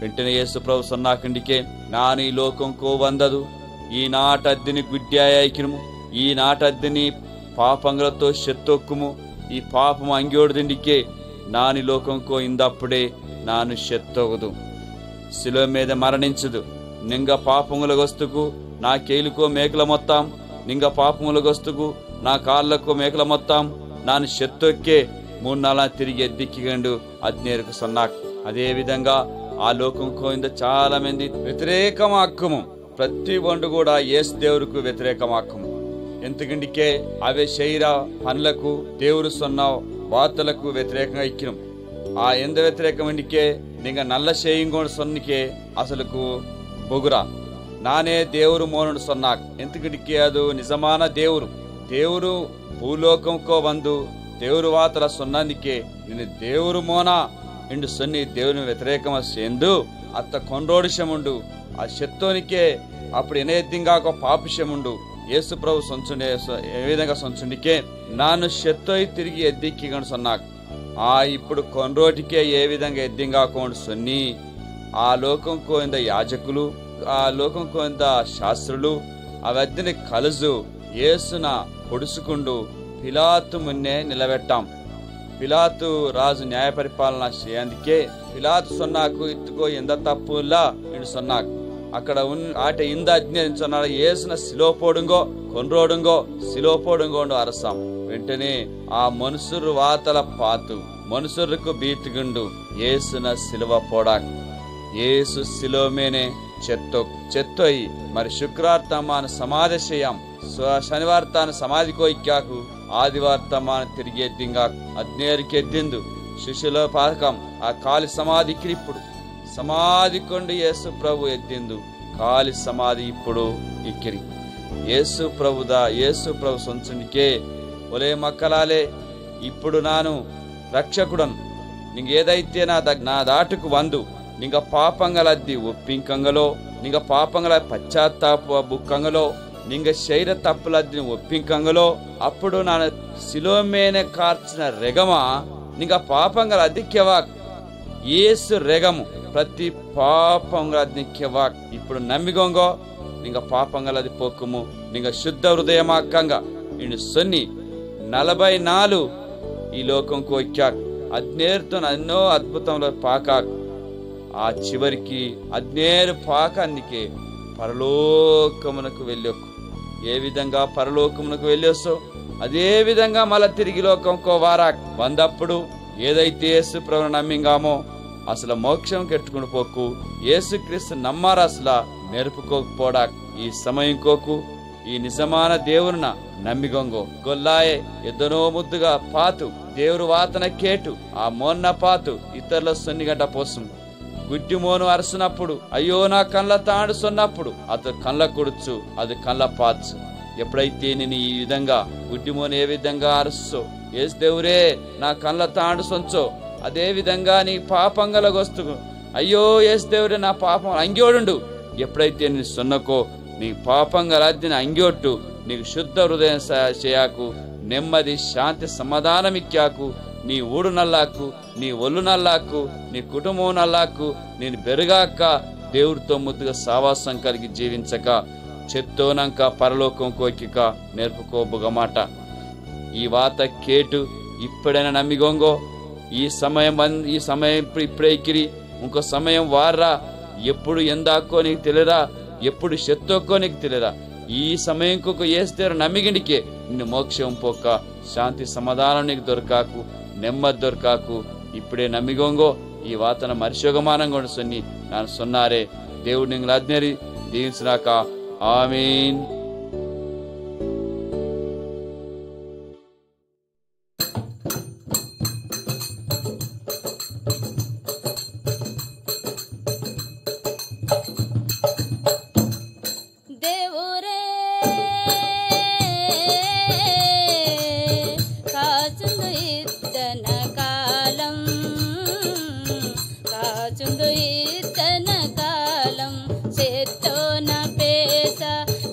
వెంటనే యేసు ప్రభు సొన్నాకండికే నాను ఈ లోకంకో వందదు ఈ నాటద్దిని గుడ్డాయకిరము ఈ నాటద్దిని పాపంగలతో శెత్తొక్కుము ఈ పాపము అంగ్యోడుదిండికే నాని లోకంకో ఇందప్పుడే నాను శెత్తొగదు శిలువ మీద మరణించదు నింగ పాపములగొస్తుకు నా కేలుకో మేకల మొత్తం నింగ పాపములగొస్తుకు నా కాళ్ళకో మేకల మొత్తం నాను శెత్తొక్కే 3 నాళ్ళ తిరిగి ఎద్దిక్కిగండు అజ్ఞేరుకు సొన్నాక్ అదే విధంగా ఆ లోకం కోయింద చాలా మంది వ్యతిరేకమాక్కము ప్రతి ఒండు కూడా యేసు దేవుడికి వ్యతిరేకమాక్కము ఎందుకంటే అవే శరీర పనులకు దేవుడు సొన్న వార్తలకు వ్యతిరేకంగా ఇక్కినం ఆ ఎంత వ్యతిరేకం ఇండికే నీగా నల్ల చేయింగోడు సొన్నికే అసలుకు బొగురా నానే దేవుడు మోనుడు సొన్నాక్ ఎందుకంటే అది నిజమాన దేవుడు భూలోకంకో వందు దేవుడు వాతల సొన్నందుకే నిన్ను దేవుడు మోనా ఇండు సొన్ని దేవుని వ్యతిరేకమ సేందు అత్త కొండోడిషముండు ఆ శత్తునికే అప్పుడు ఎనేద్దింగాక పాపిషముండు యేసు ప్రభు సొంచుండే ఏ విధంగా సొంచుండికే నాను శత్తోయి తిరిగి ఎద్దిక్కిగను సొన్నాక్ ఆ ఇప్పుడు కొండ్రోటికే ఏ విధంగా ఎద్దింగాకోండు సొన్ని ఆ లోకం కోయింద యాజకులు ఆ లోకం కోయింద శాస్త్రులు అవద్దని కలుసు యేసున పొడుసుకుండు పిలాతు మున్నే నిలబెట్టాం పిలాతు రాజు న్యాయ పరిపాలన చేయందుకే పిలాతు సొన్నాకు ఇత్తుకో ఎంత తప్పులా ఇడు సొన్నాకు అక్కడ ఆట ఇంద అజ్ఞానించున్నాడు యేసున సిలోపోడుంగో కొండ్రోడుంగో సిలోపోడుంగోండు అరసాం వెంటనే ఆ మనుషురు వాతల పాతు మనుషులకు బీతుగుండు యేసున సిలువ పోడాక్ యేసు సిలోమేనే చెత్తోయి మరి శుక్రవార్తమాన సమాధి చేయం శనివార్తాన సమాధికో ఇక్కాకు ఆదివార్తమాన తిరిగి ఎద్దింగా అజ్ఞేరికి ఎద్దిందు శిష్యుల పాకం ఆ కాలి సమాధికి ఇప్పుడు సమాధి కొండు యేసు ప్రభు ఎద్దిందు కాలి సమాధి ఇప్పుడు ఇక్కిరి యేసు ప్రభు సొంచునికే ఒలే మక్కలాలే ఇప్పుడు నాను రక్షకుడను నీకేదైతే నా దాటుకు వందు నింగ పాపంగలద్ది ఒప్పింకంగలో నింగ పాపంగల పశ్చాత్తాప బుక్కంగలో నింగ శైర తప్పులద్దిని ఒప్పింకంగలో అప్పుడు నా సిలోమేనే కార్చిన రెగమ నింగ పాపంగల అదిక్యవా యేసు రెగము ప్రతి పాపంగలద్ది కెవాక్ ఇప్పుడు నమ్మిగొంగో నింగ పాపంగలది పోకుము నింగ శుద్ధ హృదయమాకంగా ఇను సొన్ని 44 ఈ లోకం కోక్యాక్ అజ్ఞేరుతో ఎన్నో అద్భుతంలో పాకాక్ ఆ చివరికి అజ్ఞేరు పాకానికి పరలోకమునకు వెళ్ళొక్కు ఏ విధంగా పరలోకమునకు వెళ్ళొస్తో అదే విధంగా మళ్ళా తిరిగి లోకంకో వారాక్ వందప్పుడు ఏదైతే యేసు ప్రభువును నమ్మింగామో అసలు మోక్షం కెట్టుకుని పోకు యేసుక్రీస్తు నమ్మారు అసలు నేర్పుకోకపోడాక్ ఈ సమయం కోకు ఈ నిజమాన దేవున్న నమ్మిగొంగో గొల్లాయే ఎద్దనో ముద్దుగా పాతు దేవుడు వాతన కేటు ఆ మోన్న పాతు ఇతరుల సొన్నిగంట పోసం గుడ్డి మోను అరసినప్పుడు అయ్యో నా కళ్ళ తాడు సొన్నప్పుడు అతడు కళ్ళ కొడుచు అది కళ్ళ పాచు ఎప్పుడైతే నేను ఈ విధంగా గుడ్డి మోను ఏ విధంగా అరుసో ఏసు దేవురే నా కళ్ళ తాడు సొంచో అదే విధంగా నీ పాపంగలగొస్తు అయ్యో ఏసు దేవుడే నా పాపం అంగోడుండు ఎప్పుడైతే నేను సొన్నకో నీ పాపంగలద్దిన అంగోట్టు నీకు శుద్ధ హృదయం చేయకు నెమ్మది శాంతి సమాధానం ఇక్కాకు నీ ఊడు నల్లాకు నీ ఒళ్ళు నల్లాకు నీ కుటుంబం నల్లాకు నేను బెరుగాక దేవుడితో ముద్దుగా సావాసం కలిగి జీవించక చెత్తోనంక పరలోకం కోకిక నేర్పుకోబుగమాట ఈ వాత కేటు ఇప్పుడైనా నమ్మిగొంగో ఈ సమయం ఇప్పుడే ఎక్కిరి ఇంకో సమయం వార్రా ఎప్పుడు ఎందాకో నీకు తెలియరా ఎప్పుడు శత్తోకో నీకు తెలియరా ఈ సమయంకు ఏస్తారు నమ్మిగిండికే నిన్ను మోక్షం పోక శాంతి సమాధానం నీకు దొరకాకు నెమ్మది దొరకాకు ఇప్పుడే నమ్మిగొంగో ఈ వాతన మరిశోగమానంగా సొన్ని ನಾನು సొన్నారే దేవుడు నింగల ఆజ్ఞరి దీవించినాక ఆమేన్.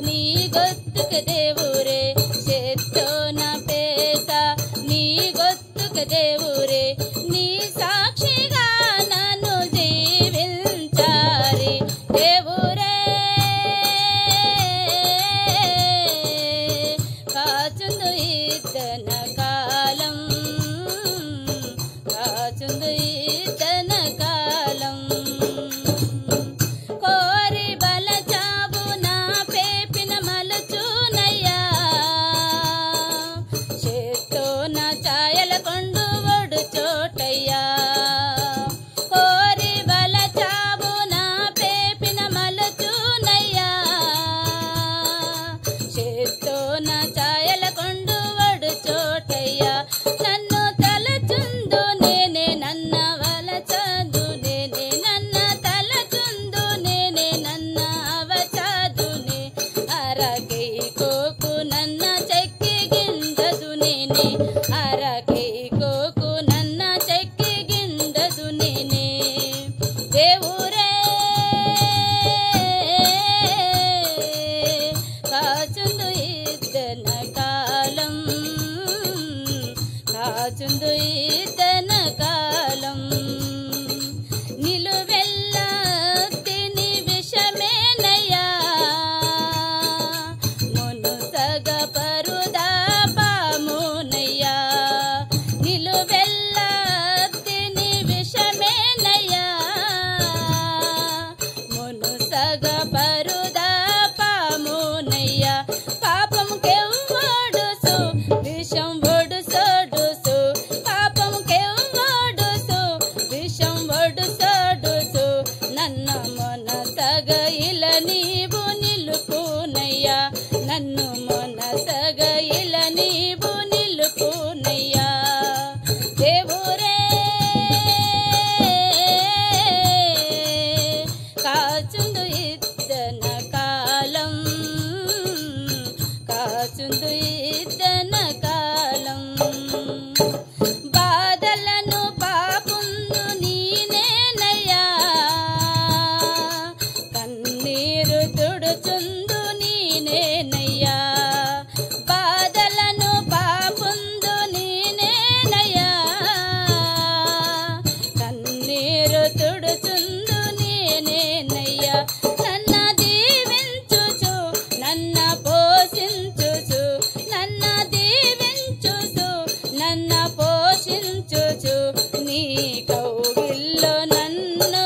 నీ కాచుందు ఈతన కాలం నిలువెల్ల తిని విషమేనయ్యా మునుసగ పరుదా పామునయ్యా నిలువెల్ల తిని విషమేనయ్యా మునుసగ పరుదా పామునయ్యా పాపం కెవ్వడుసు విషం ఒడుసొడుసు పాపం కెవ్వడుసు విషం ఒడుసొడుసు నన్ను మొనసగ ఇల నీవు నిలుపునయ్యా నన్ను మొనసగ ఇల నీవు నిలుపునయ్యా దేవురే కాచుందు ఇద్దన కాలం కాచుందు ఇద్దన కాలం బాధలను పాపుందు నీనేనయ్యా కన్నీరు తుడుచుందు నీనేనయ్యా బాధలను పాపుందు నీనేనయ్యా కన్నీరు తుడుచుందు నేనేనయ్యా నన్న దీవించుచు నన్న పోషించుచు నన్న దీవించుచు నన్న పోషించుచు నీ కౌగిల్లో నన్ను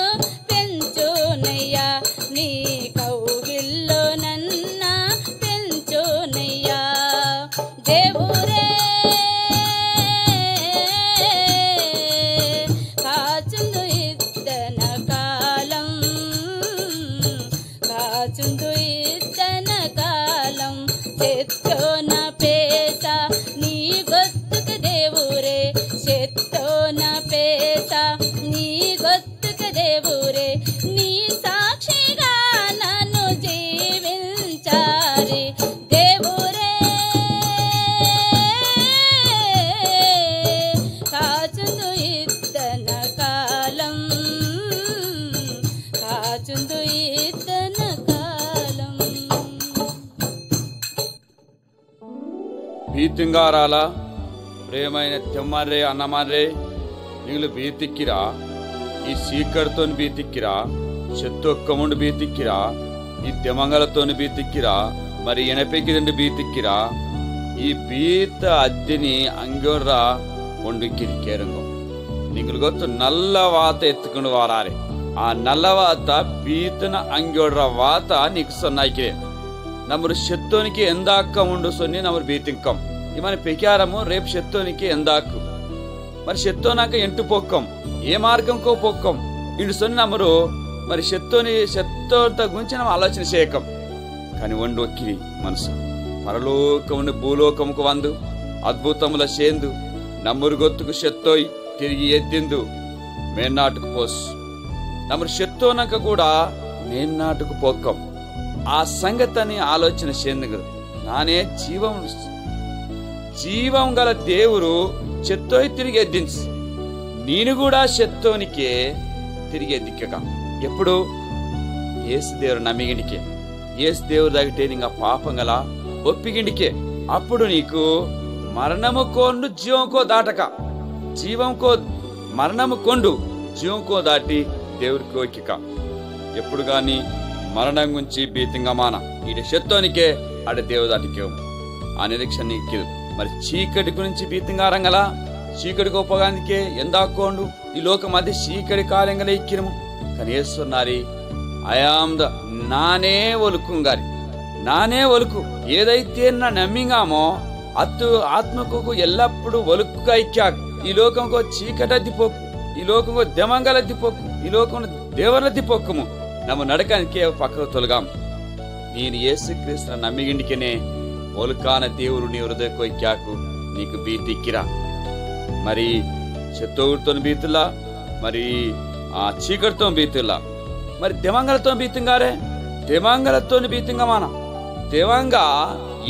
పెంచునయ్యా నీ కౌగిల్లో నన్న పెంచునయ్యా దేవురే కాచుందు ఇద్దన కాలం కాచుందు ఇద్దన కాలం చెత్తోన పేస నీ గొత్తుకు దేవురే చెత్తోన పేస నీ గొత్తుకు దేవురే నీ సాక్షిగా నన్ను జీవించారి దేవురే కాచుందు ఇద్దన కాలం కాచుందు ఇద్దన కాలం బీతింగారాల ప్రేమైన తెమ్మర్రే అన్నమర్రే నీళ్ళు బీతిక్కిరా ఈ సీకర్తో బీతిక్కిరా చెత్తొక్కముండు బీతిక్కిరా ఈ తెమంగళతో బీతిక్కిరా మరి ఎనపెక్కిదండి బీతిక్కిరా ఈ బీత అద్దెని అంగోర్ర ಒಂಡುಕ್ಕಿರಿ ಕೇರಂಗು ನಿಂಗಳು ಗೊತ್ತು ನಲ್ಲ ವಾತ ಎತ್ತುಕೊಂಡು ವಾರಾರೆ ಆ ನಲ್ಲ ವಾತ ಬೀತನ ಅಂಗ್ಯೋಡ್ರ ವಾತ ನಿಕ್ ಸೊನ್ನಾಯ್ಕೆ ನಮ್ಮರು ಶೆತ್ತೋನಿಕೆ ಎಂದಾಕ ಉಂಡು ಸೊನ್ನಿ ನಮ್ಮರು ಬೀತಿಂಕಂ ఇమని పెకారము రేపు శెత్తోనికి ఎందాకు మరి శెత్తోనాక ఎంటు పొక్కం ఏ మార్గంకో పొక్కం ఇండు సొన్ని నమ్మరు మరి శెత్తోంత గురించి మనం ఆలోచన చేయకం కానీ వండు ఒక్కిరి మనసు పరలోకముని భూలోకముకు వందు అద్భుతముల సేందు నమ్మరు గొత్తుకు శెత్తోయ్ తిరిగి ఎద్దిందు మేన్నాటుకు పోసు నమ్మరు శెత్తోనాక కూడా మేన్నాటుకు పొక్కం ఆ సంగతిని ఆలోచన చేందు నానే జీవం గల దేవుడు చెత్తోయి తిరిగి ఎద్దించు నేను కూడా చెత్తోనికే తిరిగి ఎద్దిక్కగా ఎప్పుడు ఏసు దేవుడు నమ్మిగిండికే ఏసు దేవుడు తగితే నీకు పాపం గల ఒప్పిగిండికే అప్పుడు నీకు మరణము కొండు జీవంకో దాటక జీవంకో మరణము కొండు జీవంకో దాటి దేవుడికి ఒక్కిక ఎప్పుడు గాని మరణం గురించి బీతింగా మాన ఇటు చెత్తోనికే అటు దేవుడు దాటికే ఆ నిరీక్షణ నీకు మరి చీకటి గురించి బీతింగారంగలా చీకటి గొప్పగానికే ఎందాకోండు ఈ లోక మధ్య చీకటి కాలంగల ఇక్కిరము కానీ ఏస్తున్నారి అయాం ద నానే ఒలుకుంగారి నానే ఒలుకు ఏదైతే నా నమ్మింగామో అత్తు ఆత్మకు ఎల్లప్పుడూ ఒలుకుగా ఇక్కాకు ఈ లోకంకో చీకటద్దిపోకు ఈ లోకంకో దెమంగలద్దిపోకు ఈ లోకంలో దేవర్లద్దిపోక్కుము నమ్మ నడకానికే పక్కకు తొలగాం నేను యేసుక్రీస్తు నమ్మిగిండికనే ఒలుకాన దేవుడు నీ హృదయకు ఇక్కాకు నీకు బీతిక్కిరా మరి చెత్తోగుడితో బీతుల్లా మరి ఆ చీకటితో బీతుల్లా మరి దెమంగలతో బీతింగారే దెమంగలతో బీతింగా మాన దెవంగ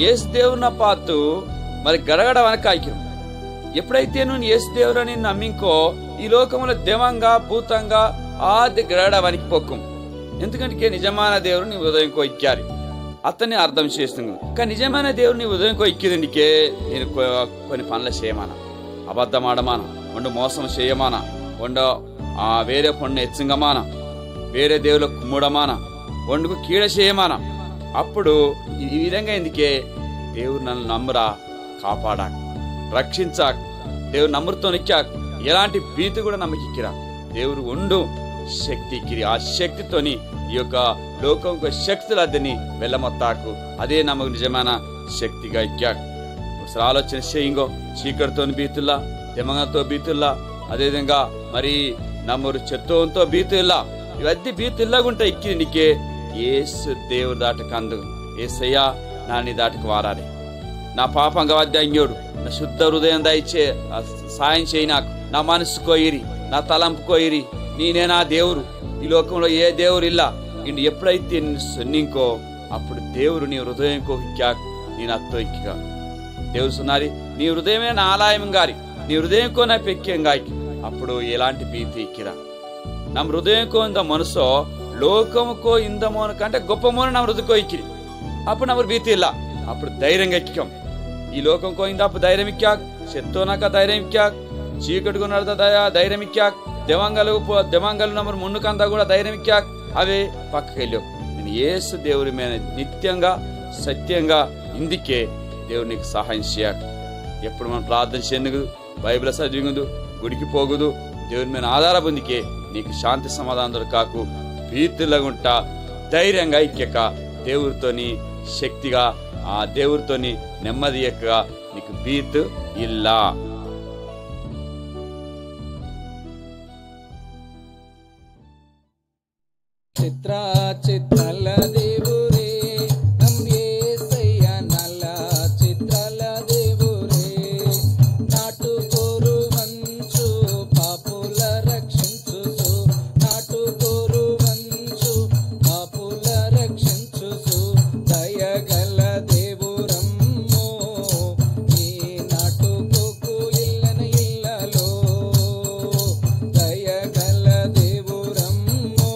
ఏసు దేవున్న పాతు మరి గడగడ వనకాయికిరు ఎప్పుడైతే నువ్వు ఏసు దేవుడని నమ్మింకో ఈ లోకంలో దెవంగా భూతంగా ఆది గడగడ వనికి పొక్కం ఎందుకంటే నిజమైన దేవుడు నీ హృదయంకో ఇక్కారు అతన్ని అర్థం చేస్తుంది కానీ నిజమైన దేవుడు నీ హృదయంకో ఇక్కిదండికే నేను కొన్ని పనులు చేయమన్నా అబద్ధమాడమాన ఒండు మోసం చేయమాన ఒండ వేరే పొన్ను హెచ్చంగమాన వేరే దేవుల కుమ్ముడమాన ఒండుకు కీడ చేయమాన. అప్పుడు ఈ విధంగా ఎందుకే దేవుడు నన్ను నమ్మురా కాపాడా రక్షించా దేవుడు నమ్మురుతో నిక్కా ఎలాంటి భీతి కూడా నమ్మకిక్కిరా దేవుడు ఉండు శక్తికి ఆ శక్తితోని ఈ యొక్క లోకం శక్తులు అదని వెళ్ళమొత్తాకు అదే నమ్మకు నిజమైన శక్తిగా ఇక్కాక. ఒకసారి ఆలోచన చేయింగో చీకటితో బీతుల్లా తెమంగంతో బీతుల్లా అదేవిధంగా మరి నమ్మరు చెత్తోంతో బీతుల్లా ఇవన్నీ బీతుల్లాగుంటా ఇక్కి నీకే ఏసు దేవుడు దాటకు అందు ఏసయ్యా నా నీ దాటకు వారాలి నా పాపంగా వద్దంగోడు నా శుద్ధ హృదయం దయచే సాయం చేయి నాకు నా మనసు కోయిరి నా తలంపు కోయిరి నేనే నా దేవుడు ఈ లోకంలో ఏ దేవుడు ఇల్లా ఇండు ఎప్పుడైతే సొన్నింకో అప్పుడు దేవుడు నీ హృదయం కోహిక్కా నేను అత్తో ఇక్కిగా దేవుడు సున్నారి నీ హృదయమే నా ఆలయం గారి నీ హృదయం కో నా పెక్యం గాయకి అప్పుడు ఎలాంటి భీతి ఇక్కిరా ನಮ್ಮ ಹೃದಯಕ್ಕೋ ಇಂದ ಮನಸ್ಸೋ ಲೋಕಮಕ್ಕೋ ಇಂದ ಮೋನ ಕಂటే గొప్ప మోన ನಮ್ಮ హృదయకో ఇక్కిరి అప్పుడు నమ్మరు భీతి ಇಲ್ಲ అప్పుడు ధైర్యంగా ఎక్కాం ఈ లోకంకో ఇంద అప్పుడు ధైర్యం ఇక్కాక చెత్తోనాక ధైర్యం ఇక్కాక చీకటిగా నడత ధైర్యం ఇక్కాక దెవంగలు నమ్మరు మున్నుకంతా కూడా ధైర్యం ఇక్కాక అవే పక్కకి వెళ్ళావు నేను యేసు దేవుడి మీద నిత్యంగా సత్యంగా ఇందుకే దేవుడు నీకు సహాయం చేయక ఎప్పుడు మనం ప్రార్థన చేయదు బైబిల్ చదివిందు గుడికి పోగుదు దేవుని మీద ఆధార పొందికే నీకు శాంతి సమాధానం దొరకాకు భీతులగుంటా ధైర్యంగా ఇక్కక దేవుడితోని శక్తిగా ఆ దేవుడితోని నెమ్మది ఎక్కగా నీకు భీతు ఇల్లా. చిత్రాల దేవురే నమ్ యేసయ్య నల్ల చిత్రాల దేవురే నాటుకోరు వంచు పాపుల రక్షించు నాటుకోరు వంచు పాపుల రక్షించు దయగల దేవురమ్మో ఈ నాటుకోకు ఇల్లన ఇల్లలో దయగల దేవురమ్మో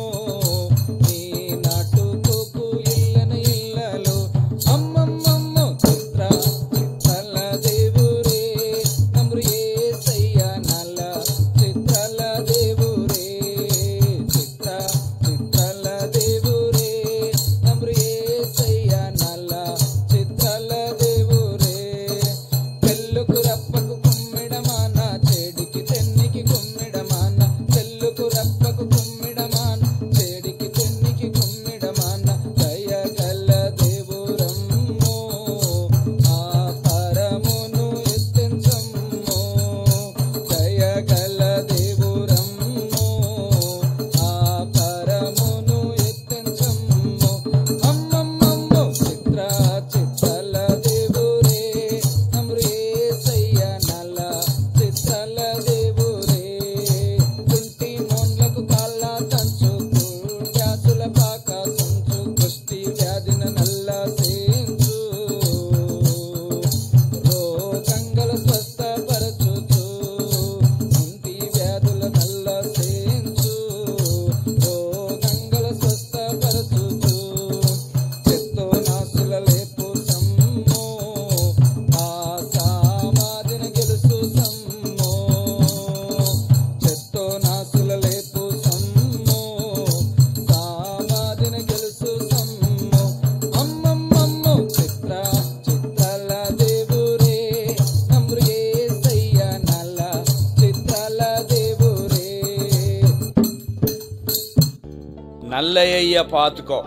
నల్లయ్య పాతుకో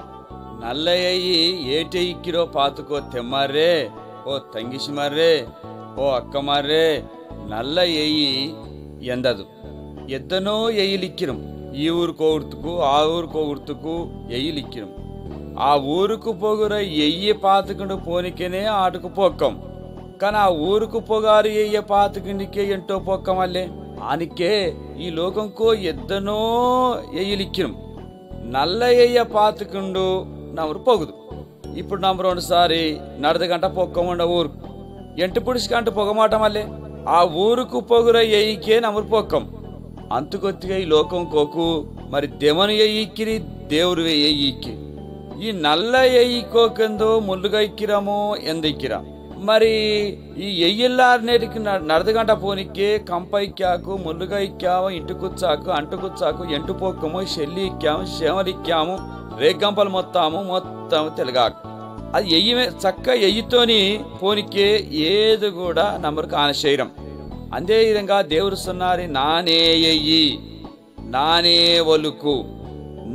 నల్లయ్యి ఏటే ఇక్కిరో పాతుకో తెమ్మారే ఓ తంగిసి మర్రే ఓ అక్క మర్రే నల్లయ్యి ఎందదు ఎద్దనో ఎయ్యిలిక్కిరం ఈ ఊరుకో ఉర్తుకు ఆ ఊరుకో ఉర్తుకు ఎయ్యిలిక్కిరం ఆ ఊరుకు పొగుర ఎయ్యి పాతుకుండు పోనికేనే ఆటుకు పొక్కం కానీ ఆ ఊరుకు పొగారు ఎయ్య పాతుకుండికే ఎంటో పొక్కం అల్లే ఆనికే ఈ లోకంకో ఎద్దనో ఎయ్యిలిక్కిరం నల్లయ్య పాతుకుండు నమ్మరు పొగుదు ఇప్పుడు నమ్మ 2 సారి నడద గంట పొక్కముండ ఊరు ఎంటు పుడిసికంటూ పొగమాట మళ్ళీ ఆ ఊరుకు పొగుర ఎయ్యికే నమ్మరు పొక్కం అంతుకొత్తిగా ఈ లోకం కోకు మరి దెమను ఎయ్యిక్కిరి దేవుడు ఎయ్యిక్కి ఈ నల్ల ఎయ్యికోకెందో ముళ్ళుగా ఇక్కిరామో ఎందిక్కిరా మరి ఈ ఎయ్యిల్లారనేటికి నడదగంట పోనికే కంప ఇక్కాకు ముల్లుగా ఇక్కాము ఇంటుకుచ్చాకు అంటుకుచ్చాకు ఎంటుపోక్కము షెల్లి ఇక్కాము శేమలిక్కాము రేగంపలు మొత్తం తెలుగాకు అది ఎయ్యి చక్క ఎయ్యితోని పోనికే ఏది కూడా నమ్మరు కాని శరీరం అదే విధంగా దేవుడు సున్నారి నానే ఎయ్యి నానే ఒలుకు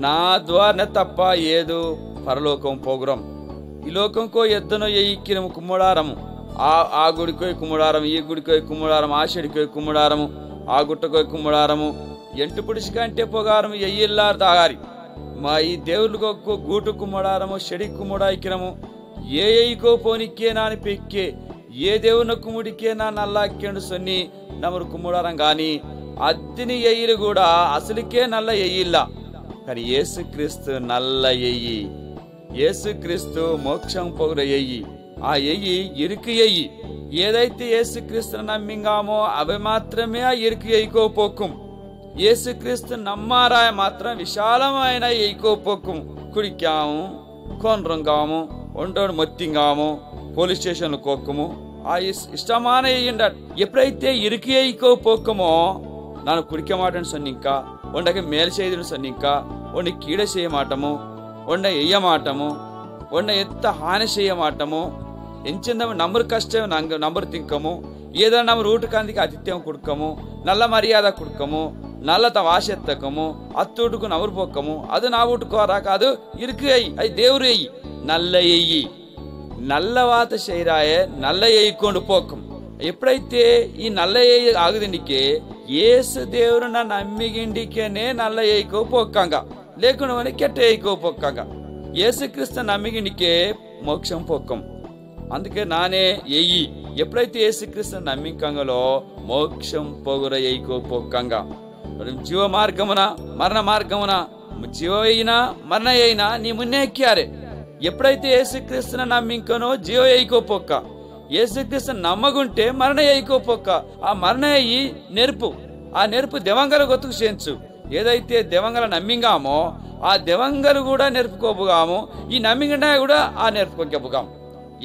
నా ద్వారా తప్ప ఏదో పరలోకం పోగురం ఈ లోకంకో ఎద్దనో ఎక్కినము కుమ్మడారము ఆ గుడికోయి కుమ్మడారం ఈ గుడికోయి కుమ్మడారం ఆ చెడికోయి కుమ్మడారము ఆ గుట్టకోయి కుమ్మడారము ఎంటు పుడిసి కంటే పొగారము ఎయ్యిల్లారు తాగారి మా ఈ దేవుళ్ళకు గూటు కుమ్మడారము చెడి కుమ్మడా ఎక్కినము ఏ ఎయ్యికో పోనిక్కేనా అని పెక్కే ఏ దేవుని కుమ్ముడికేనా నల్లాక్కేండు సొన్ని నమరు కుమ్మడారం గాని అద్దిని ఎయ్యిలు కూడా అసలుకే నల్ల ఎయ్యిల్లా కానీ యేసుక్రీస్తు నల్ల ఎయ్యి యేసుక్రీస్తు మోక్షం పొగర ఎయ్యి ఆ ఎయ్యి ఇరుకు ఎయ్యి ఏదైతే యేసుక్రీస్తును నమ్మింగామో అవి మాత్రమే ఆ ఇరుకు ఎయ్యికోపోకుం యేసుక్రీస్తు నమ్మారాయ మాత్రం విశాలమైన ఎయ్యికోపోకుం కుడికాము కొనరంగాము ఒంటోడు మొత్తింగాము పోలీస్ స్టేషన్లు కోక్కము ఆ ఇష్టమాన ఎయ్యిండ ఎప్పుడైతే ఇరుకు ఎయ్యికోపోకమో నన్ను కుడికే మాటను సొన్నింకా ఒండకి మేలు చేయదును సొన్నింకా ఒండి కీడ చేయమాటము ఒండ ఎయ్యమాటము ఒండ ఎత్త హాని చేయమాటము ఎంచిందము నంబరు కష్టం నంబరు తింకము ఏదైనా నమ్మ రూటు కందికి ఆతిథ్యం కుడుకము నల్ల మర్యాద కుడుకము నల్లత వాసెత్తకము అత్తూటుకు నవరు పొక్కము అది నా ఊటుకోరా కాదు ఇరుకు ఎయ్యి అది దేవుడు ఎయ్యి నల్ల ఎయ్యి నల్లవాత శైరాయే నల్ల ఎయ్యికోండు పోకం ఎప్పుడైతే ఈ నల్ల ఎయ్యి ఆగుదిండికే ఏసు దేవుడు నన్ను నమ్మిగిండికేనే నల్ల ఎయ్యికో పొక్కంగా లేకుండా కెట్ట ఎయ్యికో పొక్కంగా యేసుక్రీస్తు నమ్మిగిండికే మోక్షం పొక్కం అందుకే నానే ఎయ్యి ఎప్పుడైతే యేసుక్రీస్తు నమ్మికంగలో మోక్షం పొగుర ఎయ్యికో పొక్కంగా జీవ మార్గమున మరణ మార్గమున జీవ అయినా మరణ అయినా నీ మున్నే ఎక్కారే ఎప్పుడైతే యేసుక్రీస్తును నమ్మింకనో జీవ ఎయ్యికోపోక్క యేసుక్రీస్తు నమ్మగుంటే మరణ ఎయ్యికోపోక్క ఆ మరణ అయ్యి నెరుపు ఆ నెరుపు దెవంగల గొతుకు చేయించు ఏదైతే దెవంగల నమ్మింగామో ఆ దెవంగలు కూడా నెరుపుకోబుగాము ఈ నమ్మింగడా కూడా ఆ నెరుపుకోబుగాము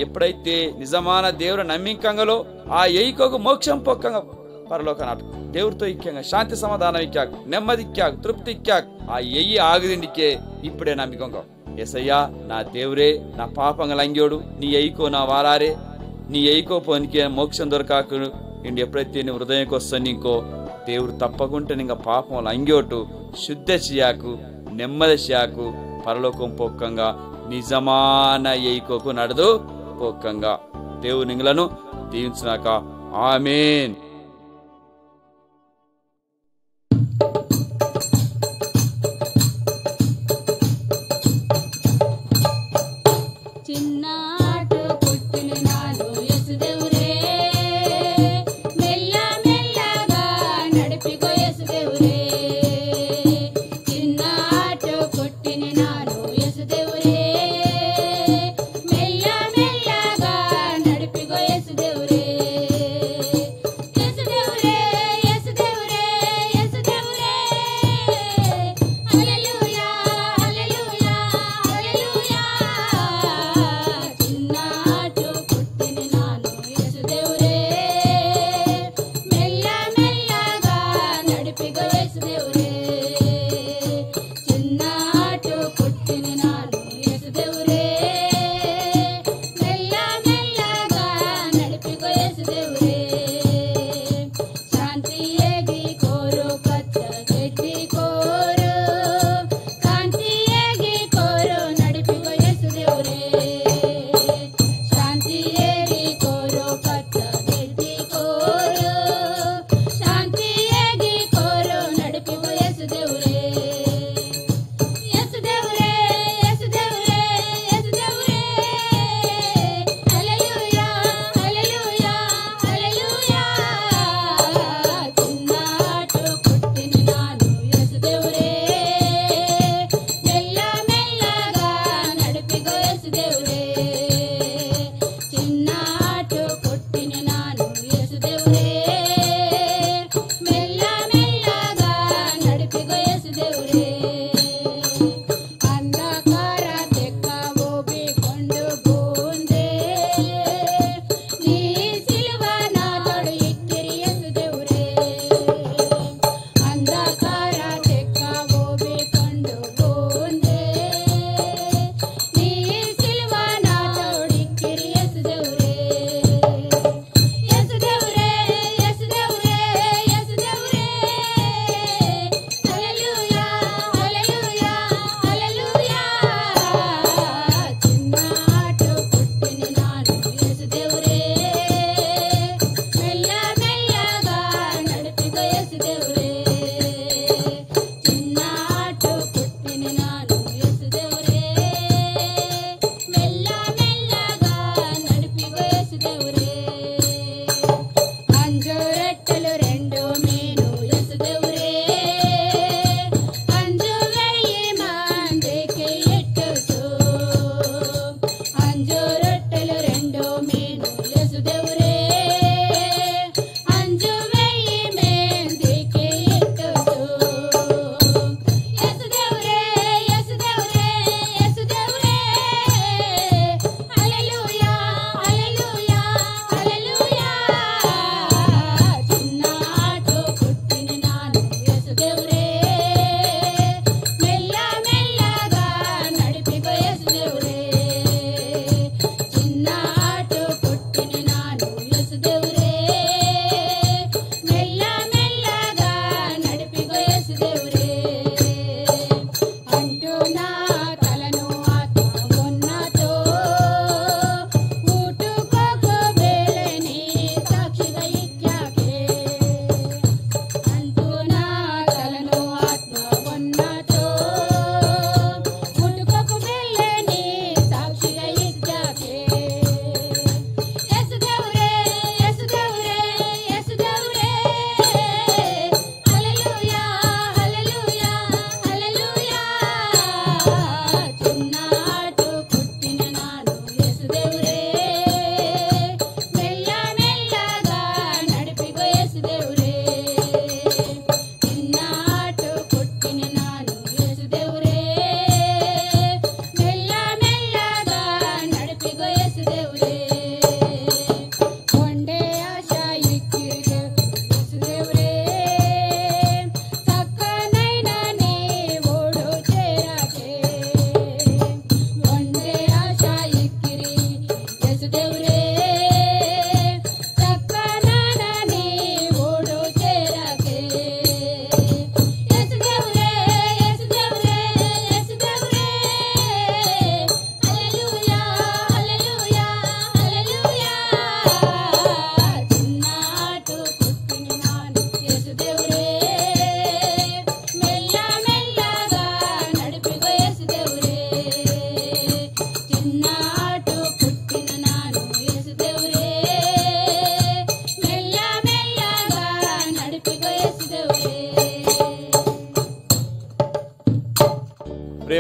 ఎప్పుడైతే నిజமான దేవుడు నమ్మింకంగలో ఆ ఎయ్యికోకు మోక్షం పొక్కంగా పరలోక నాటు దేవుడితో ఇక్కంగా శాంతి సమాధానం ఇక్కాకు నెమ్మది ఇక్కాకు తృప్తి ఇక్కాకు ఆ ఎయ్యి ఆగుదిండికే ఇప్పుడే నమ్మికంగా ఎసయ్యా నా దేవురే నా పాపంగా లంగోడు నీ ఎయ్యికో నా వారారే నీ ఎయ్యికో పోనికే మోక్షం దొరకాకు ఇండి ఎప్పుడైతే నీ హృదయంకి వస్తాను ఇంకో దేవుడు తప్పకుండా ఇంకా పాపం లంగోటు శుద్ధ చేయకు నెమ్మది చేయకు పరలోకం పొక్కంగా నిజమాన ఎయ్యికోకు నడదు పొక్కంగా దేవుడు నింగులను దీవించినాక ఆమేన్. మెల్ల మెల్లగా నడిపిగో యేసు దేవుడే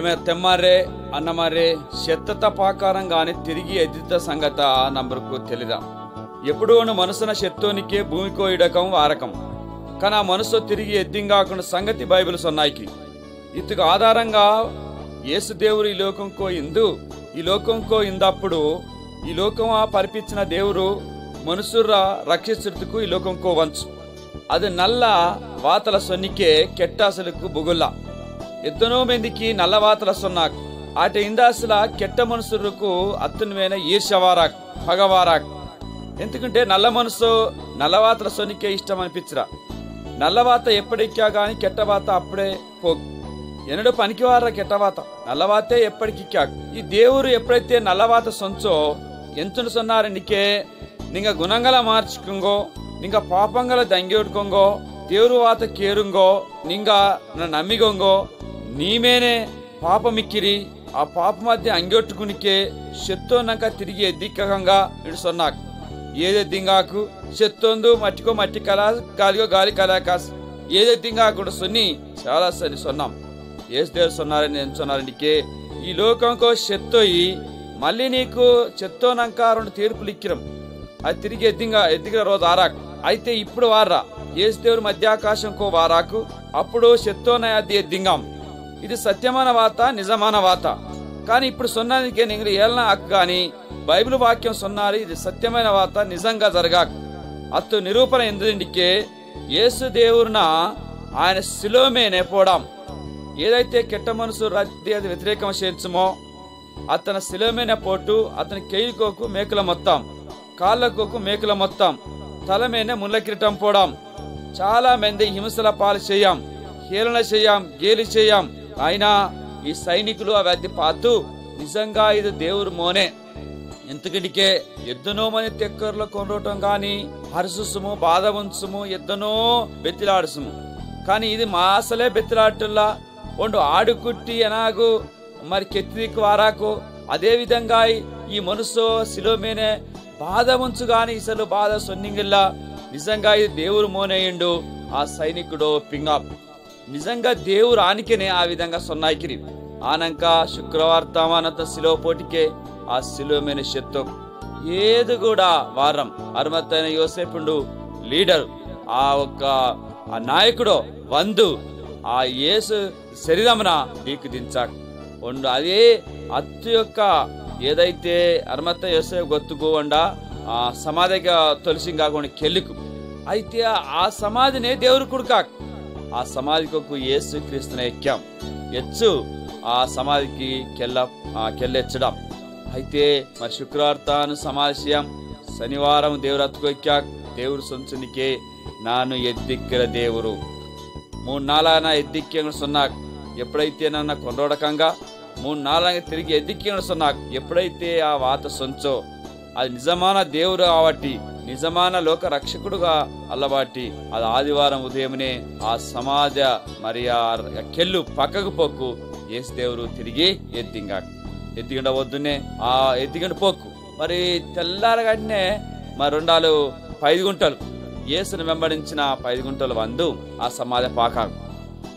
ಏಮೆ ತೆಮ್ಮಾರೆ ಅನ್ನಮಾರೆ ಶೆತ್ತತ ಪಾಕಾರಂಗಾನೆ తిరిగి ఎద్దిత సంగత నంబర్కు తెలియదా. ఎప్పుడోను మనసున శెత్తోనికే భూమికో ఇడకం వారకం కానీ ఆ మనసు తిరిగి ఎద్దింగాకుండా సంగతి బైబిల్ సొన్నాయికి ఇతుకు ఆధారంగా యేసు దేవుడు ఈ లోకంకో ఇందు ఈ లోకంకో ఇందప్పుడు ఈ లోకం పరిపించిన దేవుడు మనుషుర రక్షిస్తుకు ఈ లోకంకో వంచు అది నల్ల వాతల సొన్నికే కెట్టాసలకు బుగుల్లా ఎద్దనో మందికి నల్ల వాతల సొన్నాక్ ఆట ఇందాసుల కెట్ట మనుషులకు అత్తునమైన ఈర్షవారాక్ పగవారాక్. ఎందుకంటే నల్ల మనసు నల్లవాతల సొనికే ఇష్టం అనిపించరా. నల్లవాత ఎప్పటికా గాని కెట్టవాత అప్పుడే పోగు ఎన్నడూ పనికివారా కెట్టవాత నల్లవాతే ఎప్పటికిక్కా. ఈ దేవుడు ఎప్పుడైతే నల్లవాత సొంచో ఎంతును సొన్నారండికే నింగ గుణంగల మార్చుకుంగో నింగ పాపంగల దంగేడుకొంగో దేవుడు వాత కేరుంగో నింగ నమ్మిగొంగో నీమేనే పాపమిక్కిరి ఆ పాప మధ్య అంగొట్టుకునికే శెత్తోన్నాక తిరిగి ఎద్దిక్కగా ఇడు సొన్నాక్ ఏదెద్దింగాకు శెత్తొందు మట్టికో మట్టి కళ గాలిగో గాలి కళాకాస్ ఏదెద్దింగాకు సొన్ని చాలా సరి సొన్నాం ఏసు దేవుడు సొన్నారని నేను సొన్నారండికే ఈ లోకంకో శెత్తోయి మళ్ళీ నీకు చెత్తోనాక 2 తీర్పులు ఇక్కిరం అది తిరిగి ఎద్దిగిన రోజు ఆరాక్. అయితే ఇప్పుడు వారా ఏసు దేవుడు మధ్యాకాశంకో వారాకు అప్పుడు శెత్తోన అది ఎద్దింగాం. ఇది సత్యమైన వాత నిజమైన వాత. కానీ ఇప్పుడు సొన్నానికే నీకు ఏళ్ళ హక్కు గాని బైబిల్ వాక్యం సొన్నారు ఇది సత్యమైన వాత నిజంగా జరగాక్. అత్తు నిరూపణ ఎందుకే యేసు దేవుడున ఆయన శిలోమేనే పోడాం ఏదైతే కెట్ట మనసు రద్ది అది వ్యతిరేకం చేయించమో అతని శిలోమేనే పోటు అతని కేయుకోకు మేకుల మొత్తం కాళ్ళకోకు మేకుల మొత్తం తలమేనే ముళ్ళ కిరీటం పోడాం. చాలా మంది హింసల పాలు చేయాం హేళన చేయాం గేలి చేయాం. అయినా ఈ సైనికులు ఆ వ్యాధి పాతు నిజంగా ఇది దేవుడు మోనే. ఎందుకంటే ఎద్దనో మంది తెక్కర్లో కొనటం గాని హర్సుసుము బాధ ఉంచుము ఎద్దనో బెత్తిలాడుసుము కానీ ఇది మా అసలే బెత్తిలాడులా ఒండు ఆడుకుట్టి ఎనాగు మరి కెత్తికు వారాకు అదే విధంగా ఈ మనసు శిలోమేనే బాధ ఉంచు గాని ఇసలు బాధ సొన్నింగిల్లా నిజంగా ఇది దేవుడు మోనేయండు. ఆ సైనికుడు పింగాప్ నిజంగా దేవుడు ఆనికనే ఆ విధంగా సొన్నాయికిరి ఆనంక శుక్రవార్తమానంత శిలో పోటికే ఆ శిలోమేనే శెత్తో ఏది కూడా వారం అర్మతైన యోసేపుండు లీడర్ ఆ ఒక్క ఆ నాయకుడు వందు ఆ యేసు శరీరమున నీకు దించాక్ ఉండు అదే అత్తు యొక్క ఏదైతే అర్మత యోసేపు గొత్తుకోండా ఆ సమాధిగా తొలిసింగాకుండా కెల్లుకు అయితే ఆ సమాధినే దేవుడు కుడుకాక్ ఆ సమాధికి యేసు క్రీస్తుని ఎక్కాం ఎచ్చు ఆ సమాధికి కెల్లెచ్చడం. అయితే మరి శుక్రవార్తాను సమాశయం శనివారం దేవుడు అత్తుకు ఎక్కాక్ దేవుడు సొంచునికే నాను ఎద్దిక్కిర దేవుడు 3-4 ఎద్దిక్కిన సొన్నాక్ ఎప్పుడైతే నన్న కొండోడకంగా 3-4 తిరిగి ఎద్దిక్కిన సొన్నాక్ ఎప్పుడైతే ఆ వాత సొంచో అది నిజமான దేవుడు కాబట్టి నిజமான లోక రక్షకుడుగా అల్లబాటి అది ఆదివారం ఉదయమునే ఆ సమాజ మరి ఆ కెల్లు పక్కకు పోకు యేసు దేవుడు తిరిగి ఎద్దిగండ వద్దునే ఆ ఎద్దిగండ పోకు మరి తెల్లారగానే మరి 5 గుంటలు యేసును వెంబడించిన 5 గుంటలు వందు ఆ సమాజ పాకాకు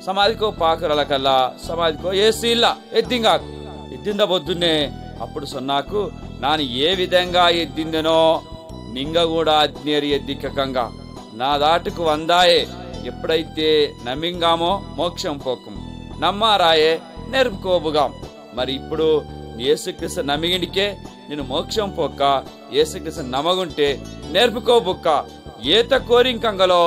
సమాధికో పాకరలకల్లా సమాధికో యేసు ఇల్ల ఎద్దింద వద్దునే అప్పుడు సొన్నాకు నాను ఏ విధంగా ఎద్దిందనో నింగ కూడా అజ్ఞేరి ఎద్దికంగా నా దాటుకు వందాయే ఎప్పుడైతే నమ్మింగామో మోక్షం పోకం నమ్మారాయే నేర్పుకోబుగాం. మరి ఇప్పుడు యేసుక్రీస్తు నమ్మిగిండికే నేను మోక్షం పోక్క యేసుక్రీస్తు నమ్మగుంటే నేర్పుకోబుక్క ఏత కోరింకంగలో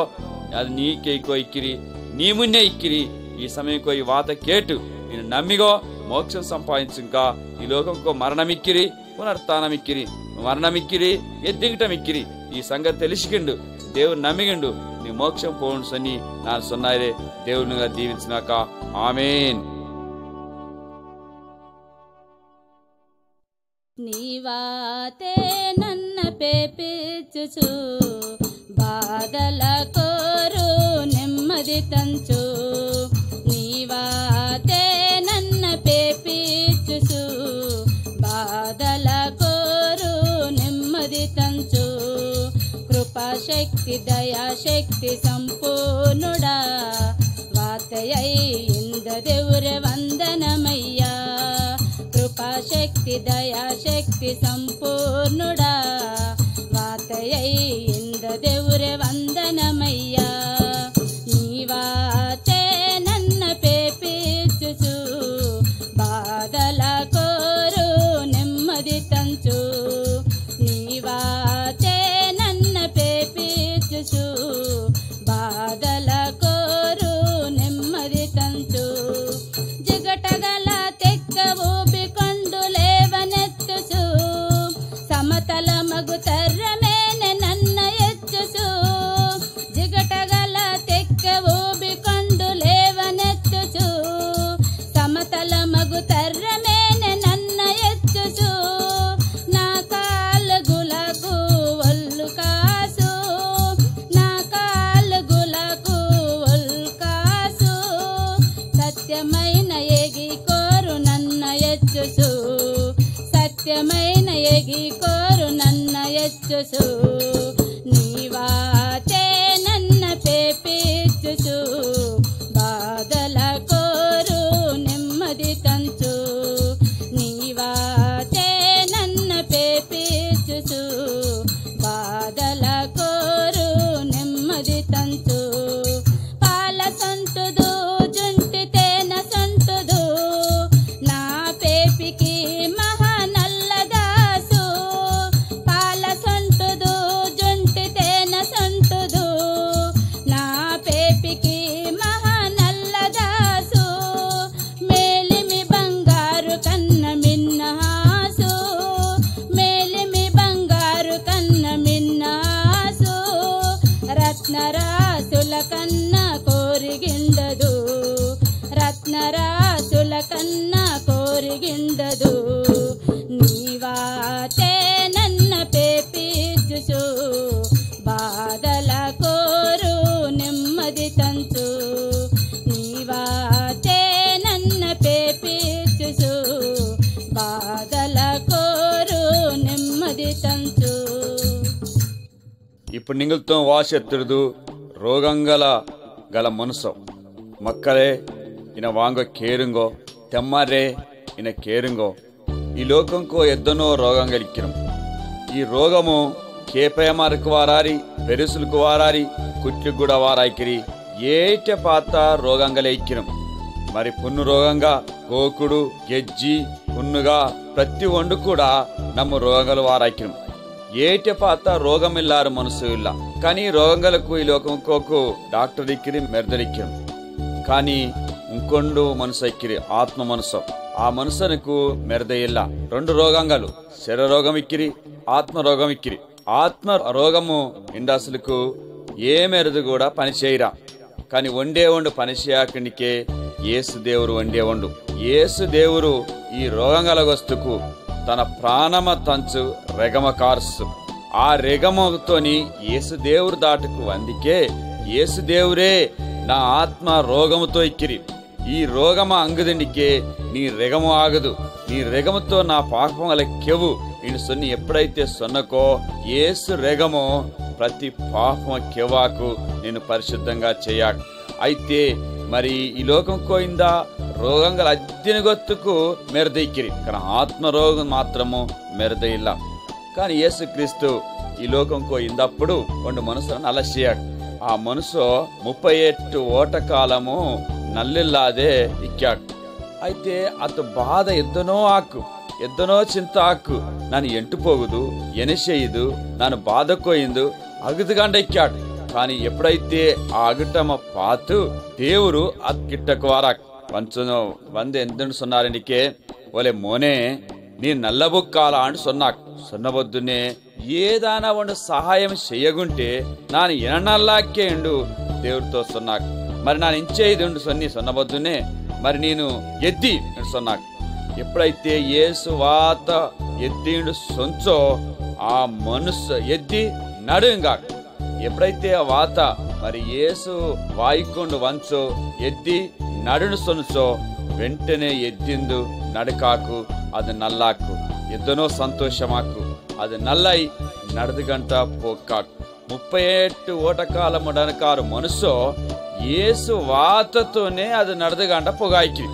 అది నీకేకో ఇక్కిరి నీ మున్నే ఇక్కిరి ఈ సమయంకో ఈ వాత కేటు నేను నమ్మిగో మోక్షం సంపాదించుక ఈ లోకంకో మరణమిక్కిరి పునరుత్థానమిక్కిరి మరణమిక్కిరి ఎద్దిగటమిక్కిరి ఈ సంగతి తెలిసికిండు దేవుడు నమ్మిగిండు నీ మోక్షం పోను సొన్ని నా సొన్నాయిరే దేవుడిగా దీవించినాక ఆమేన్. నీవాతే నన్న పేపిచుచు బాధల కోరు నెమ్మది తంచు నీవాతే నన్న పేపిచుచు బాధల కోరు నెమ్మది తంచు కృపాశక్తి దయాశక్తి సంపూర్ణుడా వాతయై ఇంద దేవుర వందనమయ్యా ದಯಾಶಕ್ತಿ ಸಂಪೂರ್ಣುಡ ವಾತಯೈ ಇಂದ ದೇವ್ರೆ ವಂದನಮಯ್ಯ ನೀವಾತೆ ನನ್ನ ಪೇಪಿಚ್ಚುಸು ಬಾದಲ ಕೋರು ನೆಮ್ಮದಿ ತಂಚು ನೀವಾತೆ ನನ್ನ ಪೇಪಿಚ್ಚುಸು ಬಾದಲ ಕೋರು ನೆಮ್ಮದಿ ತಂಚು ಜಿಗಟಗಲ ತೆಕ್ಕವು ಬಿಕೊಂಡು ಲೇವನೆತ್ತುಸು ಸಮತಲ ಮಗು ತರ್ರ ಮೇಲೆ ನನ್ನ ಎಚ್ಚುಸು ಜಿಗಟಗಲ ತೆಕ್ಕವು ಬಿಕೊಂಡು ಲೇವನೆತ್ತುಸು ಸಮತಲ ಮಗು ತರ್ರ ಮೇಲೆ ನನ್ನ ಎಚ್ಚುಸು ನಾ ಕಾಲುಗುಲಕು ಒಲ್ಲು ಕಾಸು ನಾ ಕಾಲುಗುಲಕು ಒಲ್ಲು ಕಾಸು ಸತ್ಯమైన ఏగి కోరు నన్న ఎచ్చుసు సత్యమైన ఏగి కోరు నన్న ఎచ్చుసు నీవాతే నన్న పేపిచ్చుసు బాధల కోరు నెమ్మది తంచు నీవాతే నన్న పేపిచ్చుసు బాధల కోరు నెమ్మది తంచు పాల సంటుదు జుంటి తేన సంటుదు నా పేపికి మహా నల్లదాసు పాల సంటుదు జుంటి తేన సంటుదు నా పేపికి మహా నల్లదాసు మేలిమి బంగారు కన్న మిన్నహాసు మేలిమి బంగారు కన్న మిన్నహాసు రత్నరాసుల కన్న కోరిగిండదు రత్నరాసుల కన్న కోరిగిండదు నీవాతే నన్న పేపిచ్చుసు బాధల కోరు నెమ్మది తంచు నీవాతే నన్న పేపిచ్చుసు బాధల కోరు నెమ్మది తంచు ఇప్పుడు నింగులతో ವಾಸೆತ್ತಿರುದು ರೋಗಂಗಲ ಗಲ ಮನಸ್ಸು ಮಕ್ಕಳೇ ಇನ್ನ ವಾಂಗೋ ಕೇರುಂಗೋ ತೆಮ್ಮರೇ ಇನ್ನ ಕೇರುಂಗೋ ಈ ಲೋಕಂಕೋ ಎದ್ದನೋ ರೋಗಂಗಲಿಕ್ಕಿರಂ ఈ రోగము కేపయమారకు వారారి పెరుసులకు వారారి కుట్లకు కూడా వారాయికిరి ఏట పాత రోగంగలే ఇక్కిరం మరి పున్ను రోగంగా గోకుడు గెజ్జి పున్నుగా ప్రతి ఒండు కూడా ನಮ್ಮ ರೋಗಗಳು ವಾರಾಕಿರಂ ಏಟೆ ಪಾತ ರೋಗಮಿಲ್ಲಾರು ಮನಸ್ಸು ಇಲ್ಲ కానీ రోగంగలకు ఈ లోకంకోకు డాక్టర్ ఇక్కిరి మెర్దలిక్కిరం కానీ ఇంకొండు మనసు ఇక్కిరి ఆత్మ మనసు ఆ మనసునకు మెరద ಇಲ್ಲ రెండు రోగంగలు శరీర రోగం ఇక్కిరి ఆత్మ రోగం ఇక్కిరి ఆత్మ రోగము ఇండాసులకు ఏ మెరదు కూడా పని చేయరా కానీ వండు పని చేయకనికే యేసు దేవుడు వండు యేసు దేవుడు ఈ రోగంగల వస్తుకు తన ప్రాణమ తంచు రెగమ కార్సు ఆ రెగమతోని యేసు దేవుడు దాటుకు అందుకే యేసు దేవురే నా ఆత్మ రోగముతో ఇక్కిరి ఈ రోగమ అంగదండికే నీ రెగము ఆగదు నీ రెగముతో నా పాపముల కెవు ఇను సొన్ని ఎప్పుడైతే సొన్నకో యేసు రెగము ప్రతి పాపమ కెవాకు నేను పరిశుద్ధంగా చేయాలి అయితే మరి ఈ లోకం కోయిందా రోగంగల అద్దెని గొత్తుకు మెరదెక్కిరి కానీ ఆత్మ రోగం మాత్రము మెరద ಇಲ್ಲ కానీ యేసుక్రీస్తు ఈ లోకం కోయిందప్పుడు ಒಂದು ಮನಸ್ಸನ್ನು ಅಲಸ್ಯಾಗ ಆ ಮನಸ್ಸು 38 ಓಟಕಾಲము నల్లిల్లాదే ఇక్కాక అయితే అత బాధ ಎದ್ದನೋ ಚಿಂತ ಹಾಕು ನಾನು ಎಂಟು పోగుదు ఎనసేయదు ನಾನು బాధ కోయిందు అగుదుగండ ఇక్కాడు కానీ ఎప్పుడైతే ఆ అగుటమ పాతు దేవుడు అక్కిట్టకు వారాక్ వంద ఎందు సొన్నారెండికే ఒలే మోనే నీ నల్లబుక్కాల అని సొన్నబొద్దునే ఏదానా ಒಂದು సహాయం చెయ్యగుంటే ನಾನು ఎననల్లాకే ఎండు దేవుడితో సొన్నాక్ మరి ನಾನು ఇంచేది సొన్నబొద్దునే మరి నేను ఎద్ది సొన్నాక్ ఎప్పుడైతే యేసు వాత ఎద్దిండు సొంచో ఆ మనసు ఎద్ది నడుంగా ఎప్పుడైతే ఆ వాత మరి యేసు వాయికొండు వంచో ఎద్ది నడును సొనుచో వెంటనే ఎద్దిందు నడకాకు అది నల్లాకు ఎద్దనో సంతోషమాకు అది నల్లై నడదుగంట పోక్కాకు 38 ఓటకాలము డనకారు మనసు యేసు ವಾತತೋನೆ ಅದು ನಡೆದುಗಂಡ ಪೊಗಾಯ್ಕಿ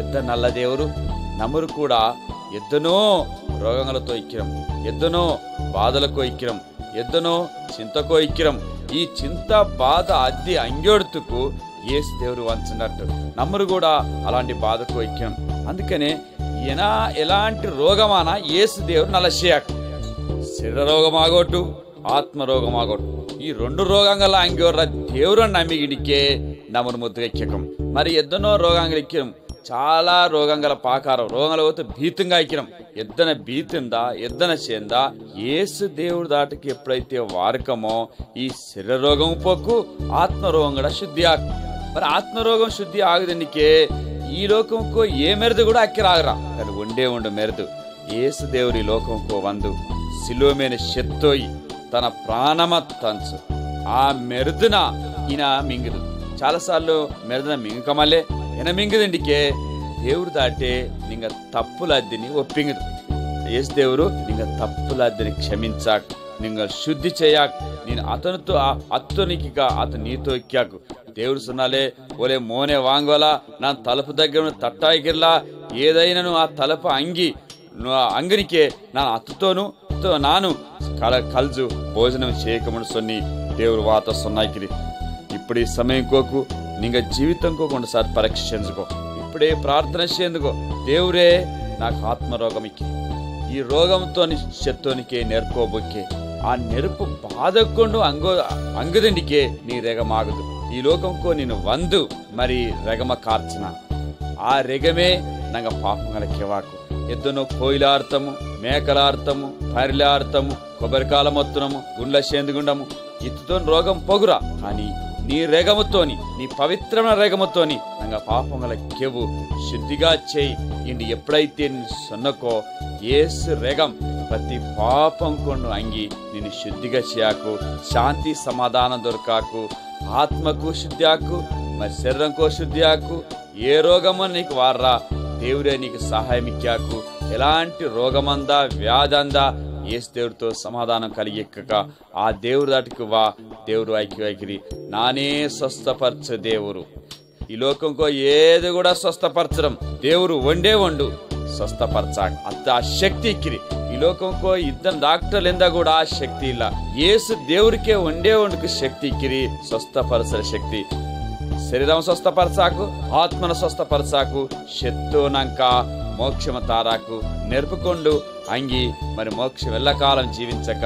ಎದ್ದ ನಲ್ಲ ದೇವರು ನಮರು ಕೂಡ ఎద్దనో రోగంలతో ఇక్కిరం, ఎద్దనో బాధలకో ఇక్కిరం, ఎద్దనో చింతకో ఇక్కిరం. ఈ చింత బాధ అద్దె అంగేడుతుకు యేసు దేవుడు వంచినట్టు నమ్మరు కూడా అలాంటి బాధకు ఇక్కిరం. అందుకనే ఎలాంటి రోగమానా యేసు దేవుడు నలసేయకు. శరీర రోగమాగొట్టు, ఆత్మ రోగమాగొట్టు, ఈ 2 రోగంగల అంగోర్ర దేవుడు నమ్మిగిడికే నమ్మను ముద్దుగెక్కం. మరి ఎద్దనో రోగంగలు ఇక్కిరం, చాలా రోగంగల పాకారం రోగంలో పోతే భీతంగా ఇక్కిరం. ఎద్దన భీతిందా, ఎద్దన చేందా యేసు దేవుడు దాటికి ఎప్పుడైతే వారకమో ఈ శరీర రోగం పోకు, ఆత్మరోగం కూడా శుద్ధి ఆకు. మరి ఆత్మరోగం శుద్ధి ఆగుదండికే ఈ లోకంకో ఏ మెరుదు కూడా అక్కి రాగరా, కానీ ఉండు మెరుదు యేసు దేవుడు ఈ లోకంకో వందు సిలువమైన శెత్తోయి తన ప్రాణమ తంచు ఆ మెరుదున ఈయన మింగుదు. చాలాసార్లు మెరుదున మింగకమల్లే ఈయన మింగుదండికే దేవుడు దాటే నింగ తప్పులద్దిని ఒప్పింగదు. యేసు దేవుడు నింగ తప్పులద్దిని క్షమించాక్, నింగ శుద్ధి చేయాక్. నేను అతనితో అత్తనికిగా అతను నీతో ఇక్కాకు. దేవుడు సున్నాలే ఓలే మోనే వాంగోలా నా తలుపు దగ్గర తట్టాయికిర్లా ఏదైనాను ఆ తలుపు అంగినికే నా అత్తుతోను నాను కల్జు భోజనం చేయకముడు సొన్ని దేవుడు వాత సొన్నాయికిరి. ఇప్పుడు ఈ సమయం కోకు నింగ జీవితం కోకొండసారి పరీక్షించుకో. ఇప్పుడే ప్రార్థన చేయందుకో, దేవుడే నాకు ఆత్మరోగం ఇక్కి ఈ రోగంతో శత్తునికే నెరుకోబొక్కే ఆ నెరుపు బాధకొండు అంగుదండికే నీ రెగమాగదు. ఈ లోకంకో నేను వందు మరి రెగమ కార్చిన ఆ రెగమే నంగ పాపంగలకెవాకు. ఎద్దనో కోయిలార్తము, మేకలార్తము, పరిలార్తము, కొబ్బరికాల మొత్తునము, గుండ్ల సేందుగుండము ఇత్తుతో రోగం పొగురా. కానీ నీ రెగముతోని, నీ పవిత్రమైన రెగముతోని నంగ పాపంగలకెవు శుద్ధిగా చేయి. ఇండి ఎప్పుడైతే నేను సొన్నకో యేసు రెగం ప్రతి పాపం కొండు అంగి నిన్ను శుద్ధిగా చేయకు, శాంతి సమాధానం దొరకాకు, ఆత్మకు శుద్ధి ఆకు, మరి శరీరంకో శుద్ధి ఆకు. ఏ రోగమో నీకు వార్రా, దేవుడే నీకు సహాయం ఇచ్చాకు. ఎలాంటి రోగమందా వ్యాధందా యేసు దేవుడితో సమాధానం కలిగెక్కక ఆ దేవుడు దాటికి వా. దేవుడు ఐక్యైకిరి నానే స్వస్థపరచు దేవుడు. ఈ లోకంకో ఏది కూడా స్వస్థపరచడం దేవుడు వండు స్వస్థపరచాక అత్త ఆ శక్తి ఇక్కిరి. ఈ లోకంకో ఇద్దరు డాక్టర్లు ఎందా కూడా ఆ శక్తి ఇలా యేసు దేవుడికే వండుకు శక్తి ఇక్కిరి. స్వస్థపరచ శక్తి శరీరం స్వస్థపరచాకు, ఆత్మను స్వస్థపరచాకు, శత్తునంక మోక్షమ తారాకు నెరుపుకొండు అంగి మరి మోక్షం ఎల్లకాలం జీవించక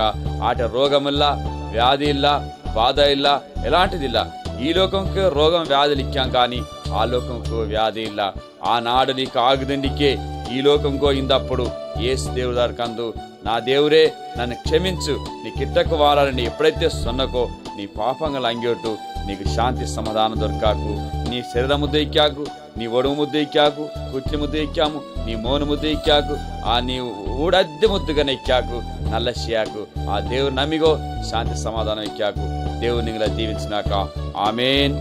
ఆట రోగమిల్లా, వ్యాధి ఇల్లా, బాధ ఇల్లా, ఎలాంటిదిల్లా. ఈ లోకంకు రోగం వ్యాధులు ఇచ్చాం కానీ ఆ లోకంకు వ్యాధి ఇల్లా. ఆనాడు నీకు ఆగుదండికే ఈ లోకంకో ఇందప్పుడు యేసు దేవుడు దారికందు నా దేవుడే నన్ను క్షమించు, నీ కిట్టకు వారాలని ఎప్పుడైతే సొన్నకో నీ పాపంగా అంగేటు నీకు శాంతి సమాధానం దొరకాకు. నీ శరీర ముద్ద ఇక్కాకు, నీ ఒడుము ముద్ద ఇక్కాకు, కుట్లి ముద్ద ఇక్కాము, నీ మోను ముద్ద ఇక్కాకు, ఆ నీ ఊడద్దె ముద్దుగానే ఇక్కాకు, నల్ల షియాకు. ఆ దేవుడు నమ్మిగో శాంతి సమాధానం ఇక్కాకు. దేవుడు నింగలా దీవించినాక ఆమేన్.